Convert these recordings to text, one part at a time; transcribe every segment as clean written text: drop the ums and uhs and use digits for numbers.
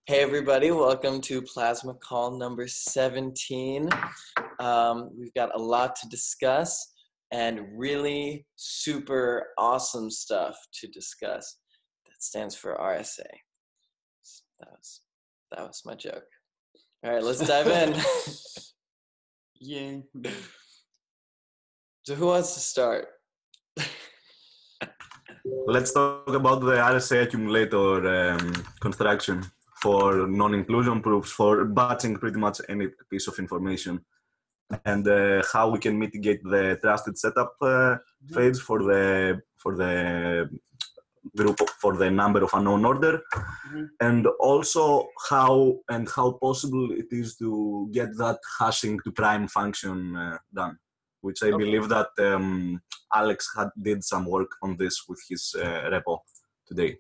Hey everybody, welcome to Plasma Call number 17. We've got a lot to discuss and really super awesome stuff to discuss. That stands for RSA. That was my joke. All right, let's dive in. Yeah. So who wants to start? Let's talk about the RSA accumulator construction for non-inclusion proofs, for batching pretty much any piece of information, and how we can mitigate the trusted setup phase for the group, for the number of unknown order, and also how possible it is to get that hashing to prime function done, which I believe that Alex did some work on this with his repo today.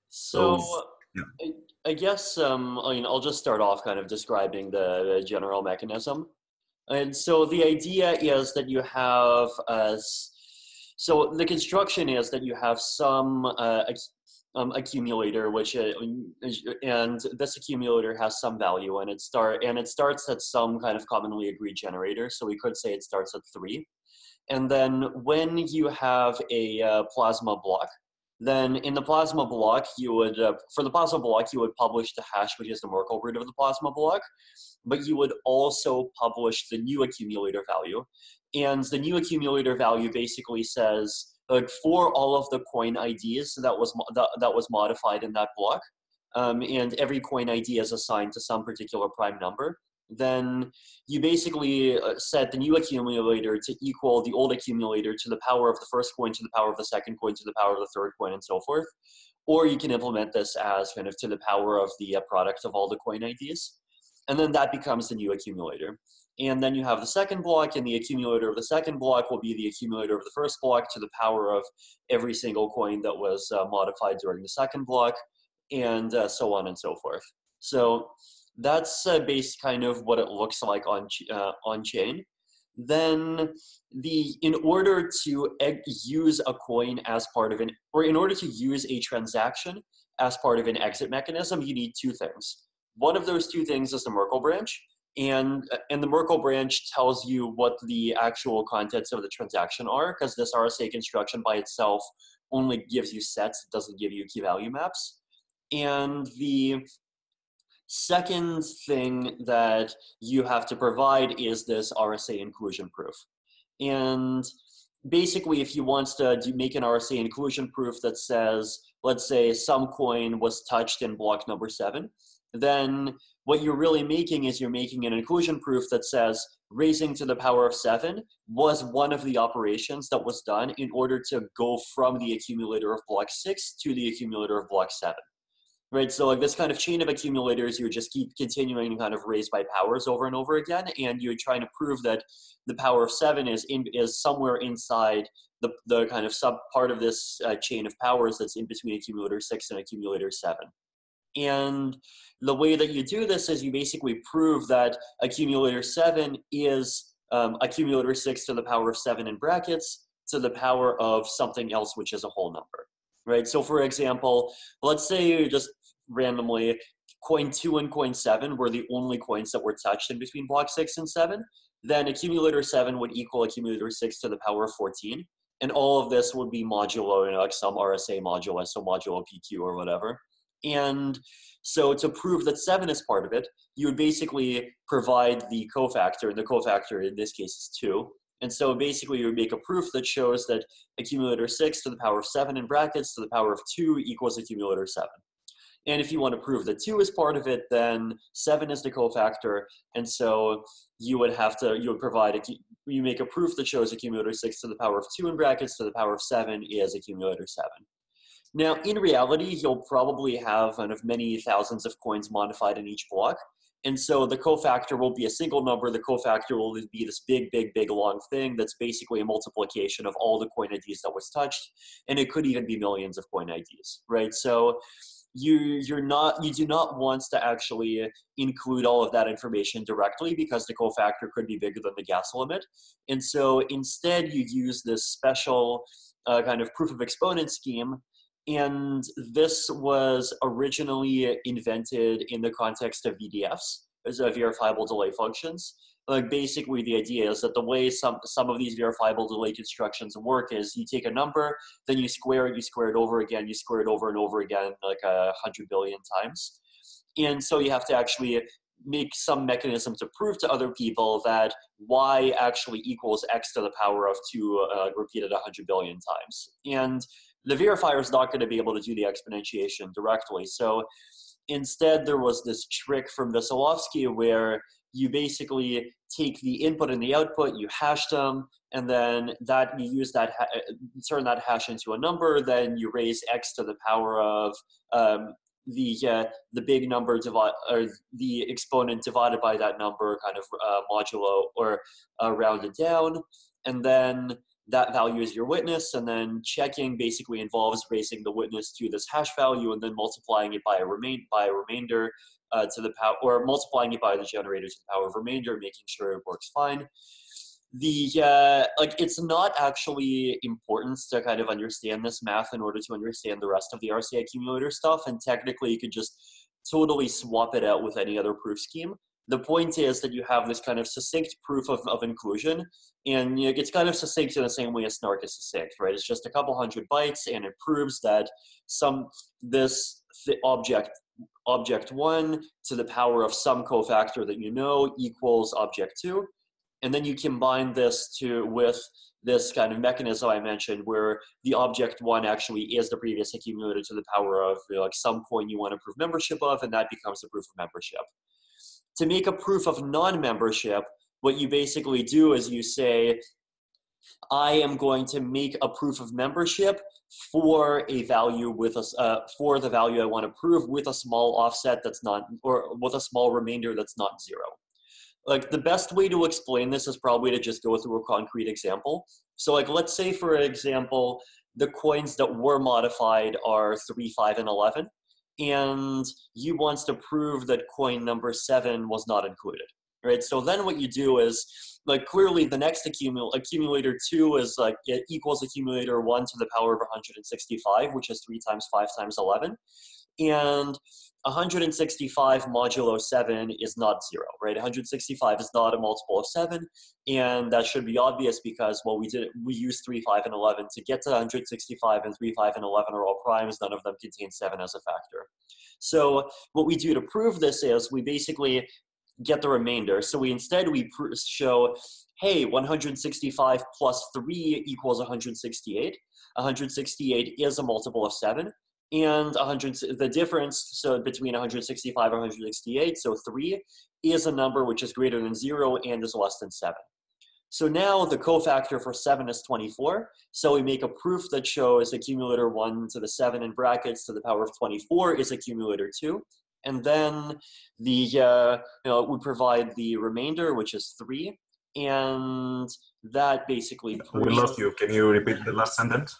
So yeah. I guess I'll just start off kind of describing the general mechanism. And so the idea is that you have so the construction is that you have some accumulator, which and this accumulator has some value, and it starts at some kind of commonly agreed generator. So we could say it starts at 3. And then when you have a plasma block, then in the plasma block, you would, for the plasma block, you would publish the hash, which is the Merkle root of the plasma block, but you would also publish the new accumulator value. And the new accumulator value basically says, for all of the coin IDs that was modified in that block, and every coin ID is assigned to some particular prime number, then you basically set the new accumulator to equal the old accumulator to the power of the first coin, to the power of the second coin, to the power of the third coin, and so forth. Or you can implement this as kind of to the power of the product of all the coin IDs. And then that becomes the new accumulator. And then you have the second block, and the accumulator of the second block will be the accumulator of the first block to the power of every single coin that was modified during the second block, and so on and so forth. So that's based kind of what it looks like on chain. Then in order to use a coin as part of in order to use a transaction as part of an exit mechanism, you need 2 things. One of those 2 things is the Merkle branch, and the Merkle branch tells you what the actual contents of the transaction are, because this RSA construction by itself only gives you sets, it doesn't give you key value maps. And the second thing that you have to provide is this RSA inclusion proof. And basically, if you want to make an RSA inclusion proof that says, let's say some coin was touched in block number 7, then what you're really making is you're making an inclusion proof that says raising to the power of 7 was one of the operations that was done in order to go from the accumulator of block 6 to the accumulator of block 7. Right, so like this kind of chain of accumulators, you would just keep continuing to kind of raise by powers over and over again, and you're trying to prove that the power of 7 is somewhere inside the kind of sub part of this chain of powers that's in between accumulator 6 and accumulator 7. And the way that you do this is you basically prove that accumulator 7 is accumulator 6 to the power of 7 in brackets to the power of something else, which is a whole number. Right, so for example, let's say you just randomly coin 2 and coin 7 were the only coins that were touched in between block 6 and 7, then accumulator 7 would equal accumulator 6 to the power of 14, and all of this would be modulo, like some RSA modulus, so modulo PQ or whatever. And so to prove that 7 is part of it, you would basically provide the cofactor, and the cofactor in this case is 2. And so basically you would make a proof that shows that accumulator 6 to the power of 7 in brackets to the power of 2 equals accumulator 7. And if you want to prove that 2 is part of it, then 7 is the cofactor. And so you would make a proof that shows accumulator 6 to the power of 2 in brackets to the power of 7 is accumulator 7. Now, in reality, you'll probably have kind of many thousands of coins modified in each block. And so the cofactor will be a single number. The cofactor will be this big, big, big long thing that's basically a multiplication of all the coin IDs that was touched. And it could even be millions of coin IDs, right? So you do not want to actually include all of that information directly because the cofactor could be bigger than the gas limit. And so instead you use this special kind of proof of exponent scheme And this was originally invented in the context of VDFs, as verifiable delay functions. Like basically the idea is that the way some of these verifiable delay constructions work is you take a number, then you square it over again, you square it over and over again like 100 billion times. And so you have to actually make some mechanism to prove to other people that y actually equals x to the power of 2 repeated 100 billion times. And the verifier is not going to be able to do the exponentiation directly. So instead, there was this trick from Vitalik where you basically take the input and the output, you hash them, and then that you use that, turn that hash into a number, then you raise x to the power of the big number or the exponent divided by that number, kind of modulo or rounded down, and then that value is your witness, and then checking basically involves raising the witness to this hash value and then multiplying it by a remainder to the power, or multiplying it by the generator to the power of remainder, making sure it works fine. Like it's not actually important to kind of understand this math in order to understand the rest of the Rsa accumulator stuff, and technically you could just totally swap it out with any other proof scheme. The point is that you have this kind of succinct proof of inclusion, and it's kind of succinct in the same way as snark is succinct, right? It's just a couple hundred bytes, and it proves that this object 1 to the power of some cofactor that you know equals object 2, and then you combine this with this kind of mechanism I mentioned, where the object 1 actually is the previous accumulator to the power of like some coin you want to prove membership of, and that becomes a proof of membership. To make a proof of non-membership, what you basically do is you say, I am going to make a proof of membership for a value with for the value I want to prove with a small offset that's not, or with a small remainder that's not 0. Like the best way to explain this is probably to just go through a concrete example. So like, let's say for example, the coins that were modified are 3, 5, and 11. And you want to prove that coin number 7 was not included, right? So then what you do is, like clearly the next accumulator 2 is like, it equals accumulator 1 to the power of 165, which is 3 times 5 times 11. And 165 modulo 7 is not 0, right? 165 is not a multiple of 7, and that should be obvious because, well, we used 3, 5, and 11 to get to 165, and 3, 5, and 11 are all primes. None of them contain 7 as a factor. So what we do to prove this is we basically get the remainder. So we show, hey, 165 plus 3 equals 168. 168 is a multiple of 7. And the difference between 165 and 168, so 3, is a number which is greater than 0 and is less than 7. So now the cofactor for 7 is 24. So we make a proof that shows accumulator 1 to the 7 in brackets to the power of 24 is accumulator 2. And then we provide the remainder, which is 3. And that basically proves... We lost you. Can you repeat the last sentence?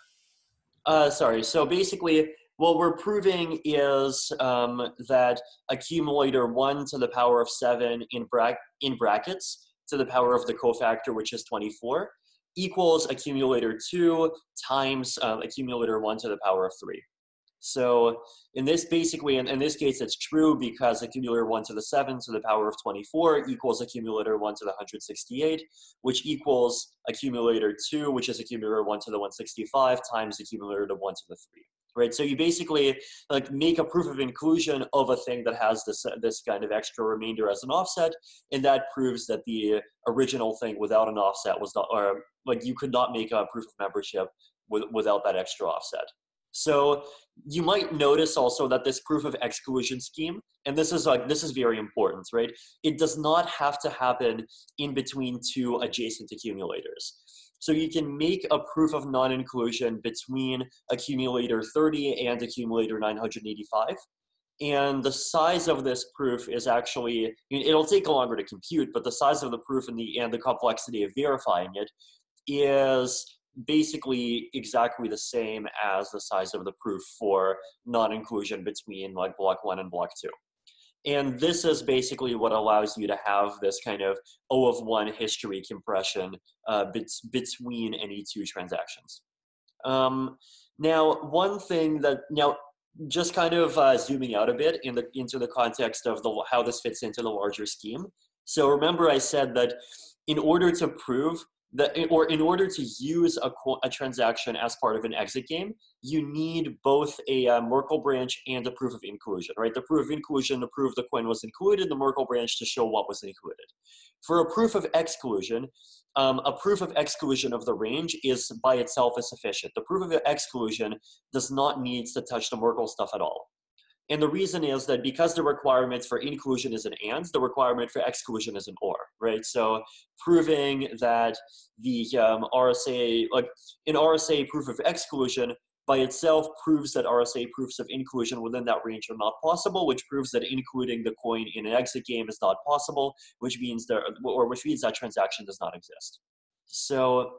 Sorry. So basically, what we're proving is that accumulator 1 to the power of 7 in brackets to the power of the cofactor, which is 24, equals accumulator 2 times accumulator 1 to the power of 3. So in this case, it's true because accumulator 1 to the 7 to the power of 24 equals accumulator 1 to the 168, which equals accumulator 2, which is accumulator 1 to the 165 times accumulator 1 to the 3. Right, so you basically like make a proof of inclusion of a thing that has this kind of extra remainder as an offset, and that proves that the original thing without an offset was not, or like you could not make a proof of membership without that extra offset. So you might notice also that this proof of exclusion scheme, and this is very important, right? It does not have to happen in between 2 adjacent accumulators. So you can make a proof of non-inclusion between accumulator 30 and accumulator 985. And the size of this proof is actually, it'll take longer to compute, but the size of the proof and the complexity of verifying it is basically exactly the same as the size of the proof for non-inclusion between like block 1 and block 2. And this is basically what allows you to have this kind of O of 1 history compression between any 2 transactions. Now, one thing that, now, just kind of zooming out a bit into the context of how this fits into the larger scheme. So remember I said that in order to prove that, or in order to use a transaction as part of an exit game, you need both a Merkle branch and a proof of inclusion, right? The proof of inclusion to prove the coin was included, the Merkle branch to show what was included. For a proof of exclusion of the range is by itself is sufficient. The proof of exclusion does not need to touch the Merkle stuff at all. And the reason is that because the requirement for inclusion is an and, the requirement for exclusion is an or, right? So proving that the RSA, like an RSA proof of exclusion by itself proves that RSA proofs of inclusion within that range are not possible, which proves that including the coin in an exit game is not possible, which means that transaction does not exist. So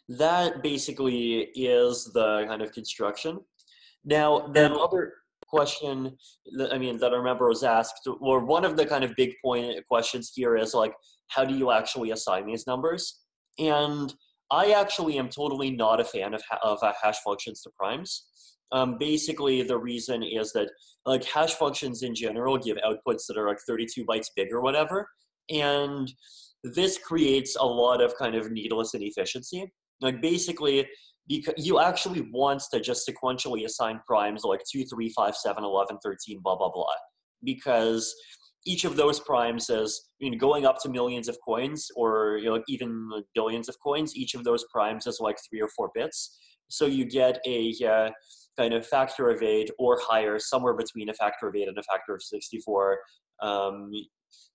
that basically is the kind of construction. Now, the other question that I remember was asked, or one of the kind of big questions here is like, how do you actually assign these numbers? And I actually am totally not a fan of hash functions to primes. Basically, the reason is that like hash functions in general give outputs that are like 32 bytes big or whatever, and this creates a lot of kind of needless inefficiency. Like basically, because you actually want to just sequentially assign primes like 2, 3, 5, 7, 11, 13, blah, blah, blah. Because each of those primes is, going up to millions of coins or even billions of coins, each of those primes is like 3 or 4 bits. So you get a kind of factor of 8 or higher, somewhere between a factor of 8 and a factor of 64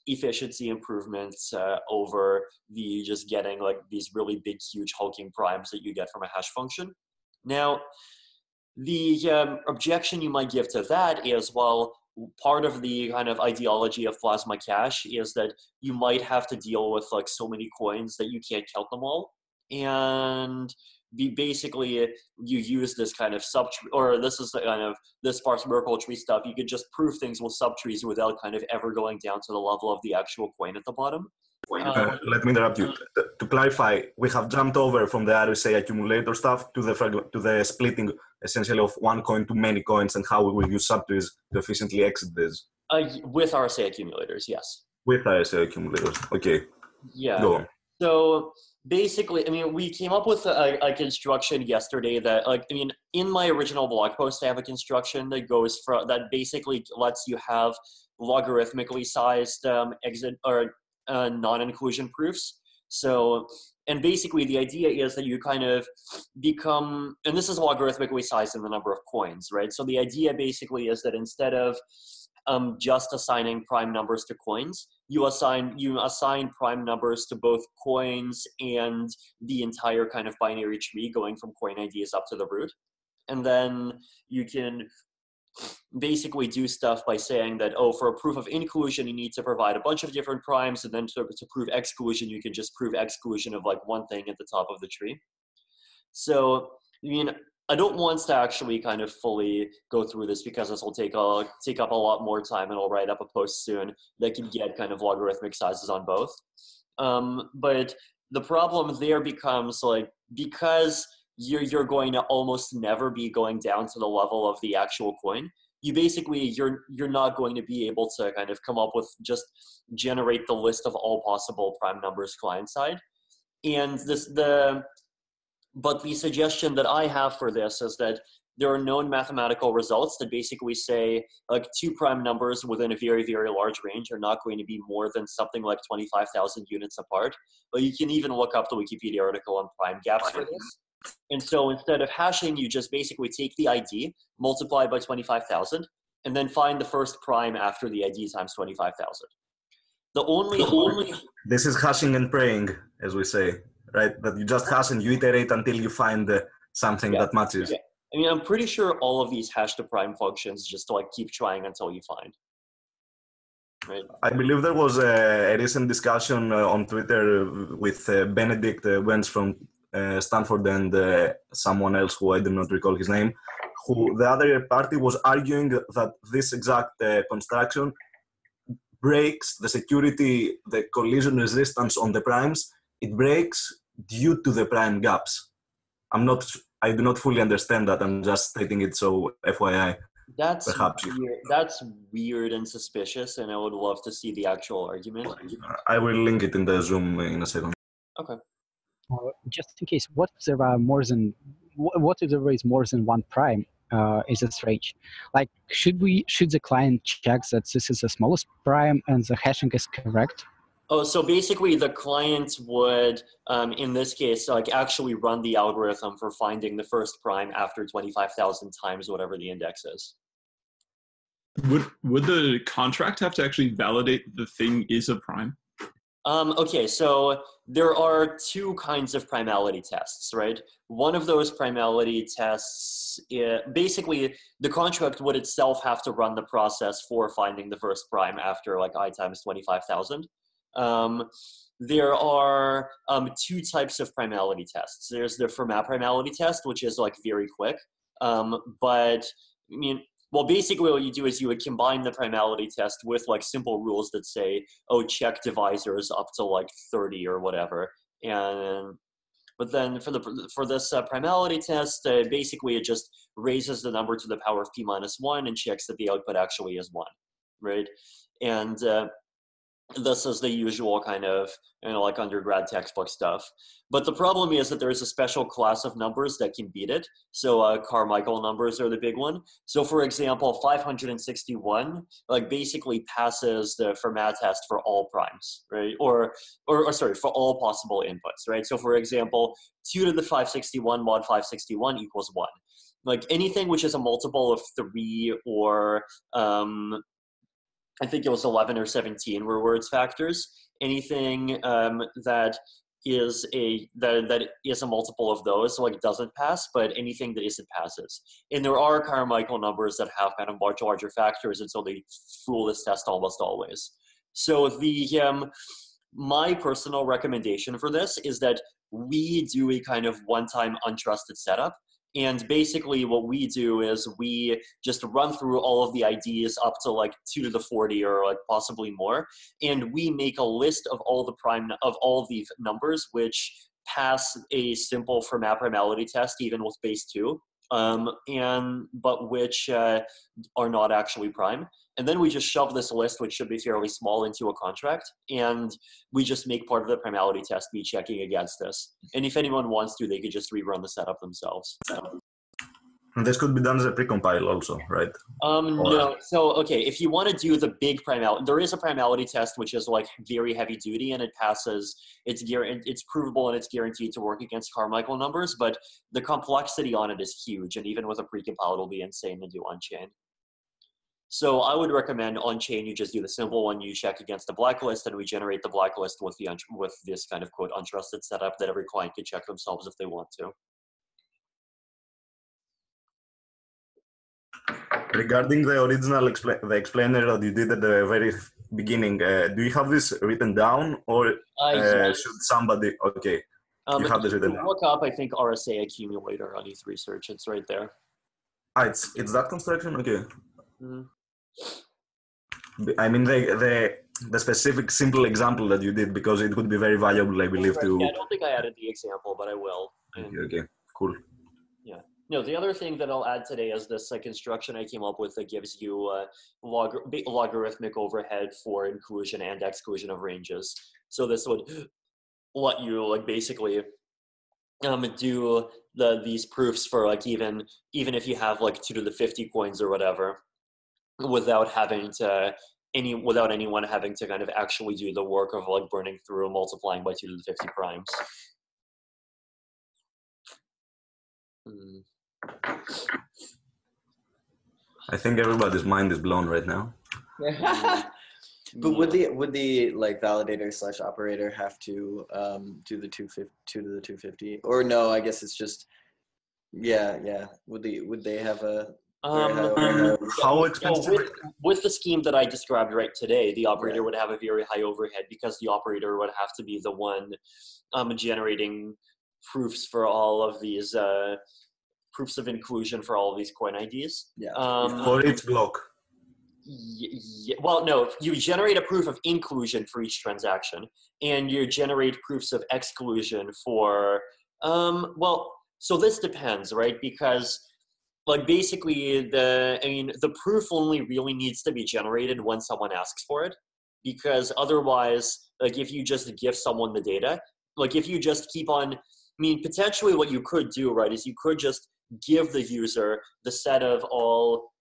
efficiency improvements over the just getting like these really big, huge hulking primes that you get from a hash function. Now, the objection you might give to that is, well, part of the kind of ideology of plasma cash is that you might have to deal with like so many coins that you can't count them all. And basically you use this kind of subtree, or this is the kind of this sparse Merkle tree stuff. You could just prove things with subtrees without kind of ever going down to the level of the actual coin at the bottom. Let me interrupt you. To clarify, we have jumped over from the RSA accumulator stuff to the splitting essentially of one coin to many coins and how we will use subtrees to efficiently exit this. With RSA accumulators, yes. With RSA accumulators, okay. Yeah. Go on. So basically, we came up with a construction yesterday that, in my original blog post, I have a construction that goes from, that basically lets you have logarithmically sized exit or non-inclusion proofs. So, and basically the idea is that you kind of become, and this is logarithmically sized in the number of coins, right? So the idea basically is that instead of just assigning prime numbers to coins, you assign prime numbers to both coins and the entire kind of binary tree going from coin IDs up to the root. And then you can basically do stuff by saying that, oh, for a proof of inclusion, you need to provide a bunch of different primes, and then to prove exclusion, you can just prove exclusion of like one thing at the top of the tree. So, I don't want to actually kind of fully go through this because this will take up a lot more time, and I'll write up a post soon that can get kind of logarithmic sizes on both. But the problem there becomes like, because you're going to almost never be going down to the level of the actual coin, you're not going to be able to kind of come up with, just generate the list of all possible prime numbers client side. And but the suggestion that I have for this is that there are known mathematical results that basically say like 2 prime numbers within a very, very large range are not going to be more than something like 25,000 units apart. But you can even look up the Wikipedia article on prime gaps for this. And so instead of hashing, you just basically take the ID, multiply by 25,000, and then find the first prime after the ID times 25,000. The only This is hashing and praying, as we say, right? That you just hash and you iterate until you find something that matches. Yeah. I'm pretty sure all of these hash to prime functions just like keep trying until you find. Right. I believe there was a recent discussion on Twitter with Benedict Wentz from Stanford and someone else who I do not recall his name, who the other party was arguing that this exact construction breaks the security, the collision resistance on the primes. It breaks due to the prime gaps. I'm not I do not fully understand that. I'm just stating it so FYI. That's Perhaps weird. That's weird and suspicious, and I would love to see the actual argument. I will link it in the Zoom in a second. Okay. Just in case, what if there are more than one prime? Is it strange? Like, should the client check that this is the smallest prime and the hashing is correct? Oh, so basically the client would, in this case, like actually run the algorithm for finding the first prime after 25,000 times whatever the index is. Would the contract have to actually validate the thing is a prime? Okay, so there are two kinds of primality tests, right? One of those primality tests, basically the contract would itself have to run the process for finding the first prime after like I times 25,000. There are two types of primality tests. There's the Fermat primality test, which is like very quick, but I mean, well, basically what you do is you would combine the primality test with like simple rules that say, oh, check divisors up to like 30 or whatever. But then for this primality test, basically it just raises the number to the power of p minus 1 and checks that the output actually is 1, right? And this is the usual kind of, like undergrad textbook stuff. But the problem is that there is a special class of numbers that can beat it. So Carmichael numbers are the big one. So for example, 561, like basically passes the Fermat test for all primes, right? Or sorry, for all possible inputs, right? So for example, 2 to the 561 mod 561 equals 1. Like anything which is a multiple of 3 or I think it was 11 or 17 were words factors. Anything that is a multiple of those, so like doesn't pass, but anything that isn't passes. And there are Carmichael numbers that have kind of much larger factors, and so they fool this test almost always. So my personal recommendation for this is that we do a kind of one-time untrusted setup. And basically what we do is we just run through all of the IDs up to like 2 to the 40 or like possibly more. And we make a list of all the numbers which pass a simple Fermat primality test even with base 2, but which are not actually prime. And then we just shove this list, which should be fairly small, into a contract, and we just make part of the primality test be checking against this. And if anyone wants to, they could just rerun the setup themselves. And this could be done as a precompile also, right? No. So, okay, if you want to do the big primality, there is a primality test which is like very heavy duty, and it passes. It's provable and it's guaranteed to work against Carmichael numbers, but the complexity on it is huge, and even with a precompile, it'll be insane to do on-chain. So I would recommend on-chain you just do the simple one, you check against the blacklist, and we generate the blacklist with this kind of quote untrusted setup that every client can check themselves if they want to. Regarding the original explainer that you did at the very beginning, do you have this written down, or Yes. should somebody? Okay, you have this written down. Look up, I think, RSA accumulator on ETH Research. It's right there. Ah, it's that construction. Okay. Mm-hmm. I mean the specific simple example that you did, because it would be very valuable, I believe. Right. To Yeah, I don't think I added the example, but I will. Okay, cool. Yeah. No, the other thing that I'll add today is this construction I came up with that gives you logarithmic overhead for inclusion and exclusion of ranges. So this would let you like basically do these proofs for like even if you have like 2 to the 50 coins or whatever, without anyone having to kind of actually do the work of like burning through and multiplying by 2 to the 50 primes. I think everybody's mind is blown right now. But would the like validator / operator have to do the 2 to the 250, or no? I guess it's just yeah. Would they have a how expensive? With the scheme that I described right today, the operator would have a very high overhead, because the operator would have to be the one generating proofs for all of these proofs of inclusion for all of these coin IDs. Yeah. For each block. Well, no, you generate a proof of inclusion for each transaction, and you generate proofs of exclusion for, well, So this depends, right? Because like basically the proof only really needs to be generated when someone asks for it, because otherwise, like if you just give someone the data, like if you just keep on, potentially what you could do, right, is you could just give the user the set of all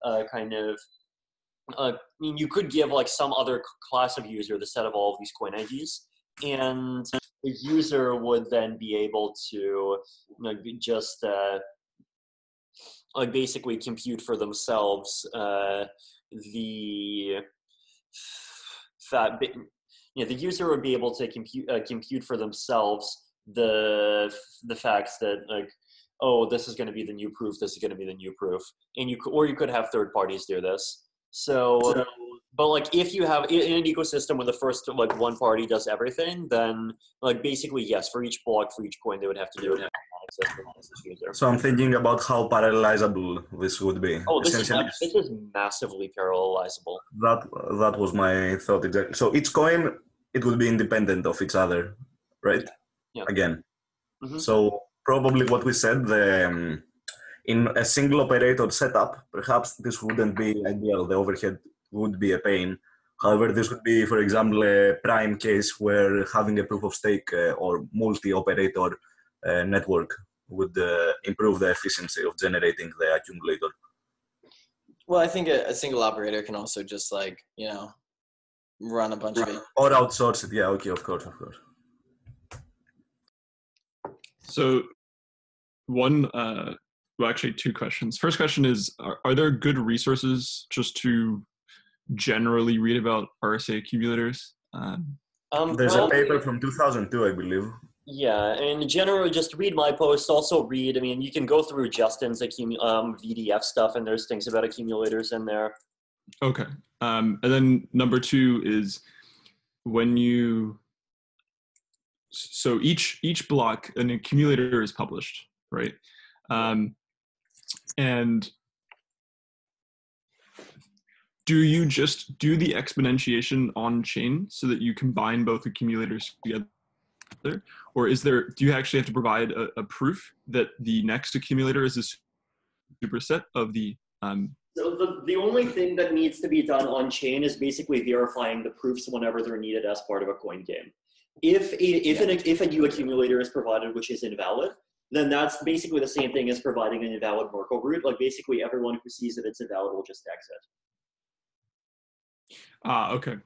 you could give like some other class of user the set of all of these coin IDs, and the user would then be able to just like basically compute for themselves the user would be able to compute for themselves the facts that like, oh, this is going to be the new proof, this is going to be the new proof, and you could have third parties do this. So but like if you have in an ecosystem where the first like one party does everything, then like basically yes, for each block, for each coin, they would have to do it. So I'm thinking about how parallelizable this would be. Oh, this is massively parallelizable. That was my thought exactly. So each coin, it will be independent of each other, right? Yeah. Again. Mm-hmm. So probably what we said, in a single operator setup, perhaps this wouldn't be ideal. The overhead would be a pain. However, this would be, for example, a prime case where having a proof of stake or multi-operator network would improve the efficiency of generating the accumulator. Well, I think a single operator can also just like, run a bunch of it. Or outsource it. Yeah, okay, of course. So actually two questions. First question is, are there good resources just to generally read about RSA accumulators? There's a paper from 2002, I believe. Yeah, and generally just read my posts. Also read, you can go through Justin's VDF stuff, and there's things about accumulators in there. Okay. And then number two is so each block, an accumulator is published, right? And do you just do the exponentiation on chain so that you combine both accumulators together? Or do you actually have to provide a proof that the next accumulator is a superset of the So the only thing that needs to be done on chain is basically verifying the proofs whenever they're needed as part of a coin game. If a new accumulator is provided which is invalid, then that's basically the same thing as providing an invalid Merkle root. Like basically everyone who sees that it's invalid will just exit. Okay.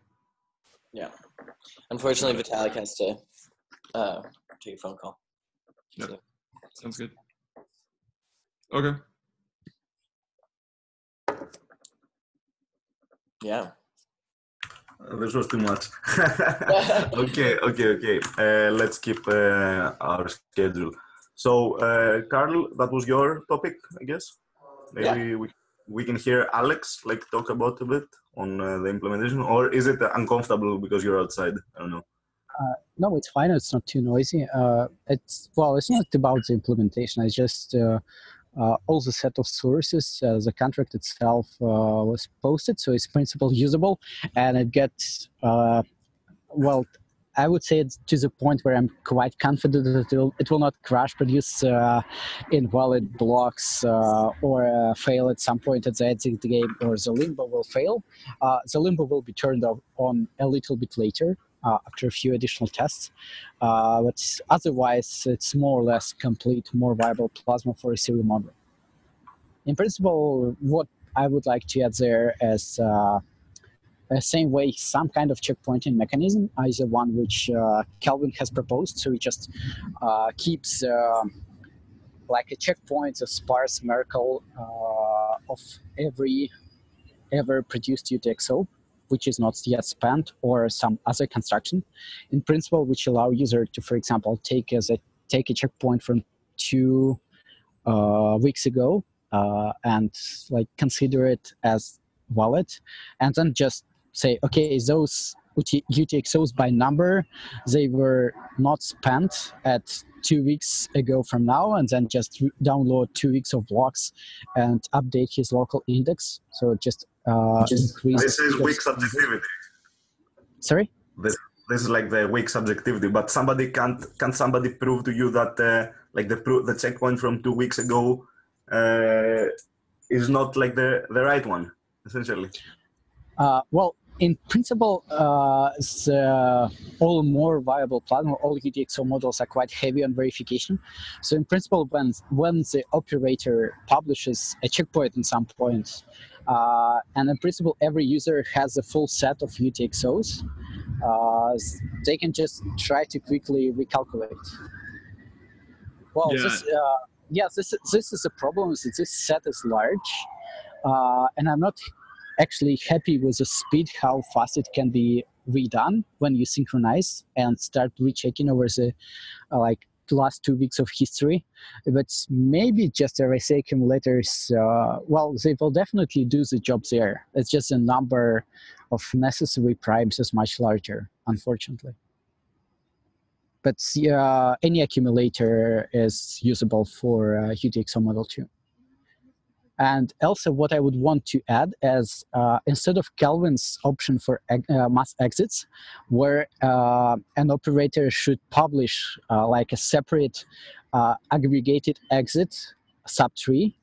Yeah. Unfortunately, Vitalik has to take a phone call. Yep. So. Sounds good. Okay. Yeah. This was too much. Okay. Let's keep our schedule. So, Carl, that was your topic, I guess. Maybe we can hear Alex talk about a bit on the implementation, or is it uncomfortable because you're outside? I don't know. No, it's fine. It's not too noisy. It's not about the implementation. It's just all the set of sources. The contract itself was posted, so it's principal usable, and it gets I would say it's to the point where I'm quite confident that it will not crash, produce invalid blocks or fail at some point at the end of the game, or the limbo will fail. The limbo will be turned on a little bit later after a few additional tests. But otherwise, it's more or less complete, more viable plasma for a serial model. In principle, what I would like to add there is same way, some kind of checkpointing mechanism is the one which Kelvin has proposed. So he just keeps like a checkpoint, a sparse Merkle of every ever produced UTXO, which is not yet spent, or some other construction, in principle, which allow user to, for example, take a checkpoint from 2 weeks ago and consider it as valid, and then just say, okay, those UTXOs by number, they were not spent at 2 weeks ago from now, and then just download 2 weeks of blocks and update his local index. So just increase. This is weak subjectivity. Sorry? this is like the weak subjectivity, but somebody can't somebody prove to you that like the checkpoint from 2 weeks ago is not like the right one, essentially? Well, in principle, all more viable platform, all UTXO models are quite heavy on verification. So in principle, when the operator publishes a checkpoint in some point, and in principle, every user has a full set of UTXOs, they can just try to quickly recalculate. Well, Yeah. this is a problem. This set is large, and I'm not actually happy with the speed, how fast it can be redone when you synchronize and start rechecking over the like last 2 weeks of history. But maybe just Rsa accumulators, well, they will definitely do the job there. It's just the number of necessary primes is much larger, unfortunately. But any accumulator is usable for UTXO model 2. And also what I would want to add is instead of Kelvin's option for mass exits, where an operator should publish like a separate aggregated exit subtree,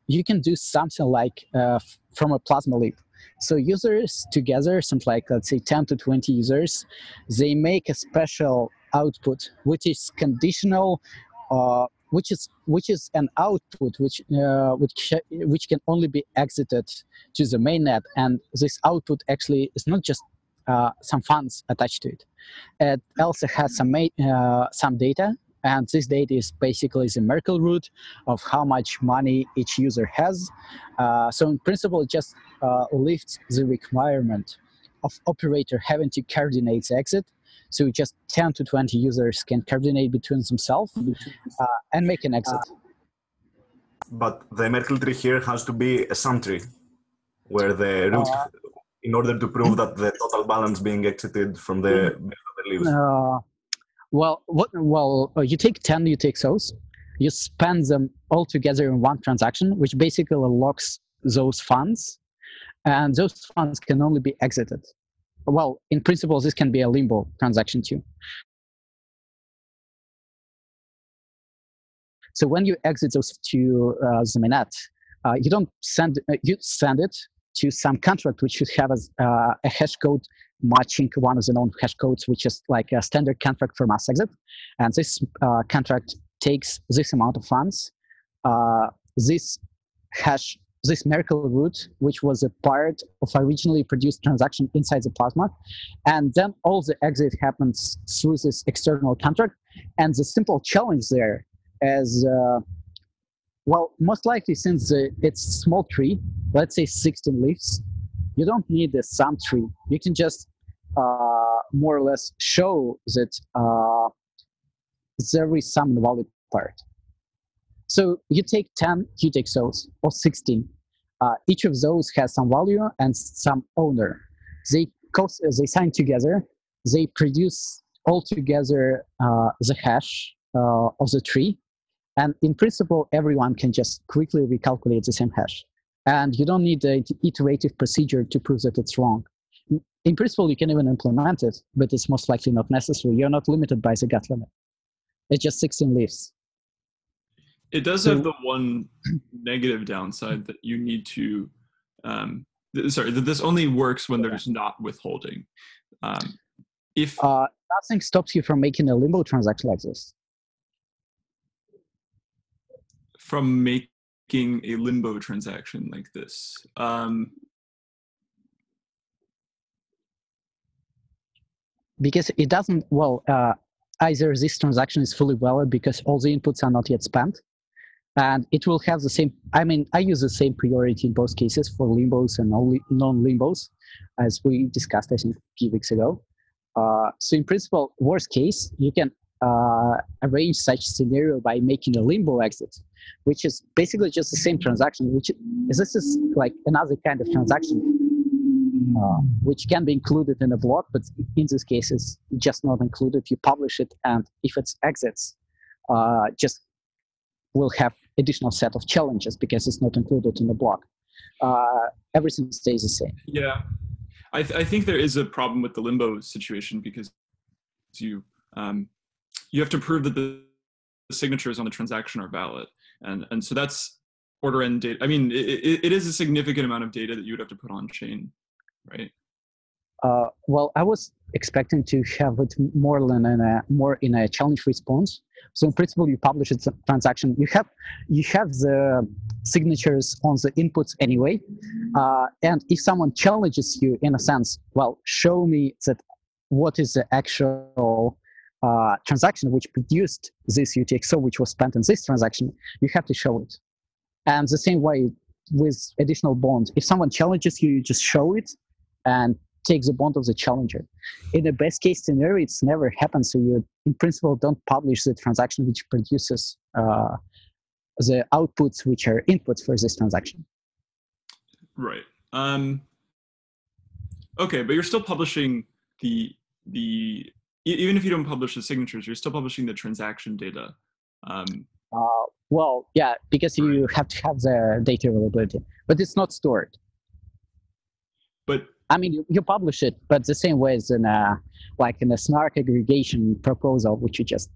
you can do something like from a plasma leap. So users together, something like, let's say 10 to 20 users, they make a special output, which is conditional, which is an output which can only be exited to the mainnet, and this output actually is not just some funds attached to it. It also has some data, and this data is basically the Merkle root of how much money each user has. So in principle, it just lifts the requirement of operator having to coordinate the exit. So just 10 to 20 users can coordinate between themselves and make an exit. But the Merkle tree here has to be a sum tree, where the root, in order to prove that the total balance being exited from the leaves. You take 10 UTXOs, you spend them all together in one transaction, which basically locks those funds, and those funds can only be exited. Well, in principle, this can be a limbo transaction too. So when you exit those to the mainnet, you don't send you send it to some contract which should have a hash code matching one of the known hash codes, which is like a standard contract for mass exit. And this contract takes this amount of funds, this Merkle root, which was a part of originally produced transaction inside the plasma, and then all the exit happens through this external contract. And the simple challenge there is, well, most likely since it's a small tree, let's say 16 leaves, you don't need a sum tree. You can just more or less show that there is some invalid part. So you take 10 UTXOs or 16. Each of those has some value and some owner. They sign together. They produce all together the hash of the tree. And in principle, everyone can just quickly recalculate the same hash. And you don't need an iterative procedure to prove that it's wrong. In principle, you can even implement it, but it's most likely not necessary. You're not limited by the gut limit. It's just 16 leaves. It does have the one negative downside that you need to, that this only works when there's not withholding. If nothing stops you from making a limbo transaction like this. From making a limbo transaction like this. Because it doesn't, either this transaction is fully valid because all the inputs are not yet spent, and it will have the same, I use the same priority in both cases for limbos and non-limbos, as we discussed, I think, a few weeks ago. So in principle, worst case, you can arrange such scenario by making a limbo exit, which is basically just the same transaction, this is like another kind of transaction, which can be included in a block, but in this case, it's just not included. You publish it, and if it's exits, just will have additional set of challenges because it's not included in the block. Everything stays the same. Yeah. I think there is a problem with the limbo situation because you have to prove that the signatures on the transaction are valid, and so that's order n data. I mean, it is a significant amount of data that you would have to put on chain, right? Well, I was expecting to have it more in a challenge response. So in principle, you publish a transaction. You have the signatures on the inputs anyway. And if someone challenges you in a sense, well, show me that what is the actual transaction which produced this UTXO, which was spent in this transaction, you have to show it. And the same way with additional bond, if someone challenges you, you just show it and take the bond of the challenger. In the best case scenario, it's never happens. So you, in principle, don't publish the transaction which produces the outputs which are inputs for this transaction. Right. Okay, but you're still publishing the even if you don't publish the signatures, you're still publishing the transaction data. Well, yeah, because you have to have the data availability, but it's not stored. But I mean, you publish it, but the same way as in a snark aggregation proposal, which you just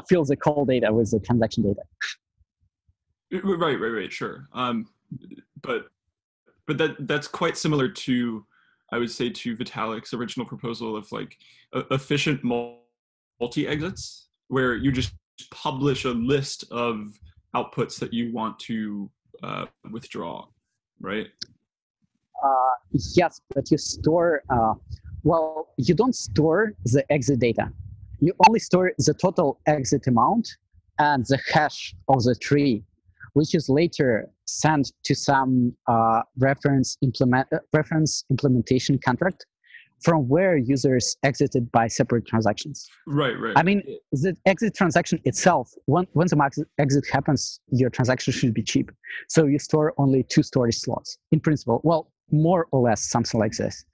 fill the call data with the transaction data. Right, sure. But that's quite similar to, I would say, to Vitalik's original proposal of like efficient multi-exits, where you just publish a list of outputs that you want to withdraw, right? Yes, but you store, well, you don't store the exit data. You only store the total exit amount and the hash of the tree, which is later sent to some reference implementation contract from where users exited by separate transactions. Right. I mean, the exit transaction itself, when the max exit happens, your transaction should be cheap. So you store only 2 storage slots in principle. Well, more or less something like this.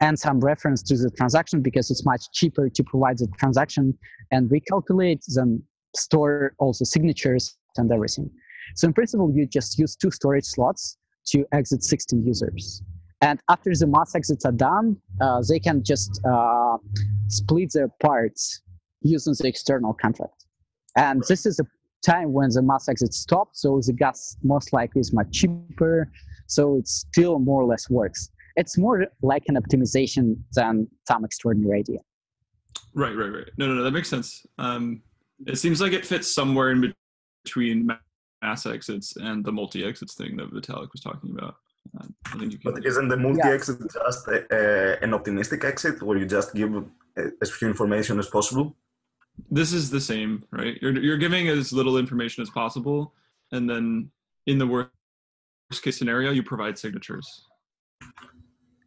And some reference to the transaction because it's much cheaper to provide the transaction and recalculate than store also signatures and everything. So in principle, you just use 2 storage slots to exit 16 users. And after the mass exits are done, they can just split their parts using the external contract. And this is a time when the mass exit stops, so the gas most likely is much cheaper, so it still more or less works. It's more like an optimization than some extraordinary idea. Right. No, that makes sense. It seems like it fits somewhere in between mass exits and the multi-exits thing that Vitalik was talking about. I think you can. But isn't the multi-exit just an optimistic exit where you just give as few information as possible? This is the same, right? You're giving as little information as possible, and then in the worst case scenario, you provide signatures.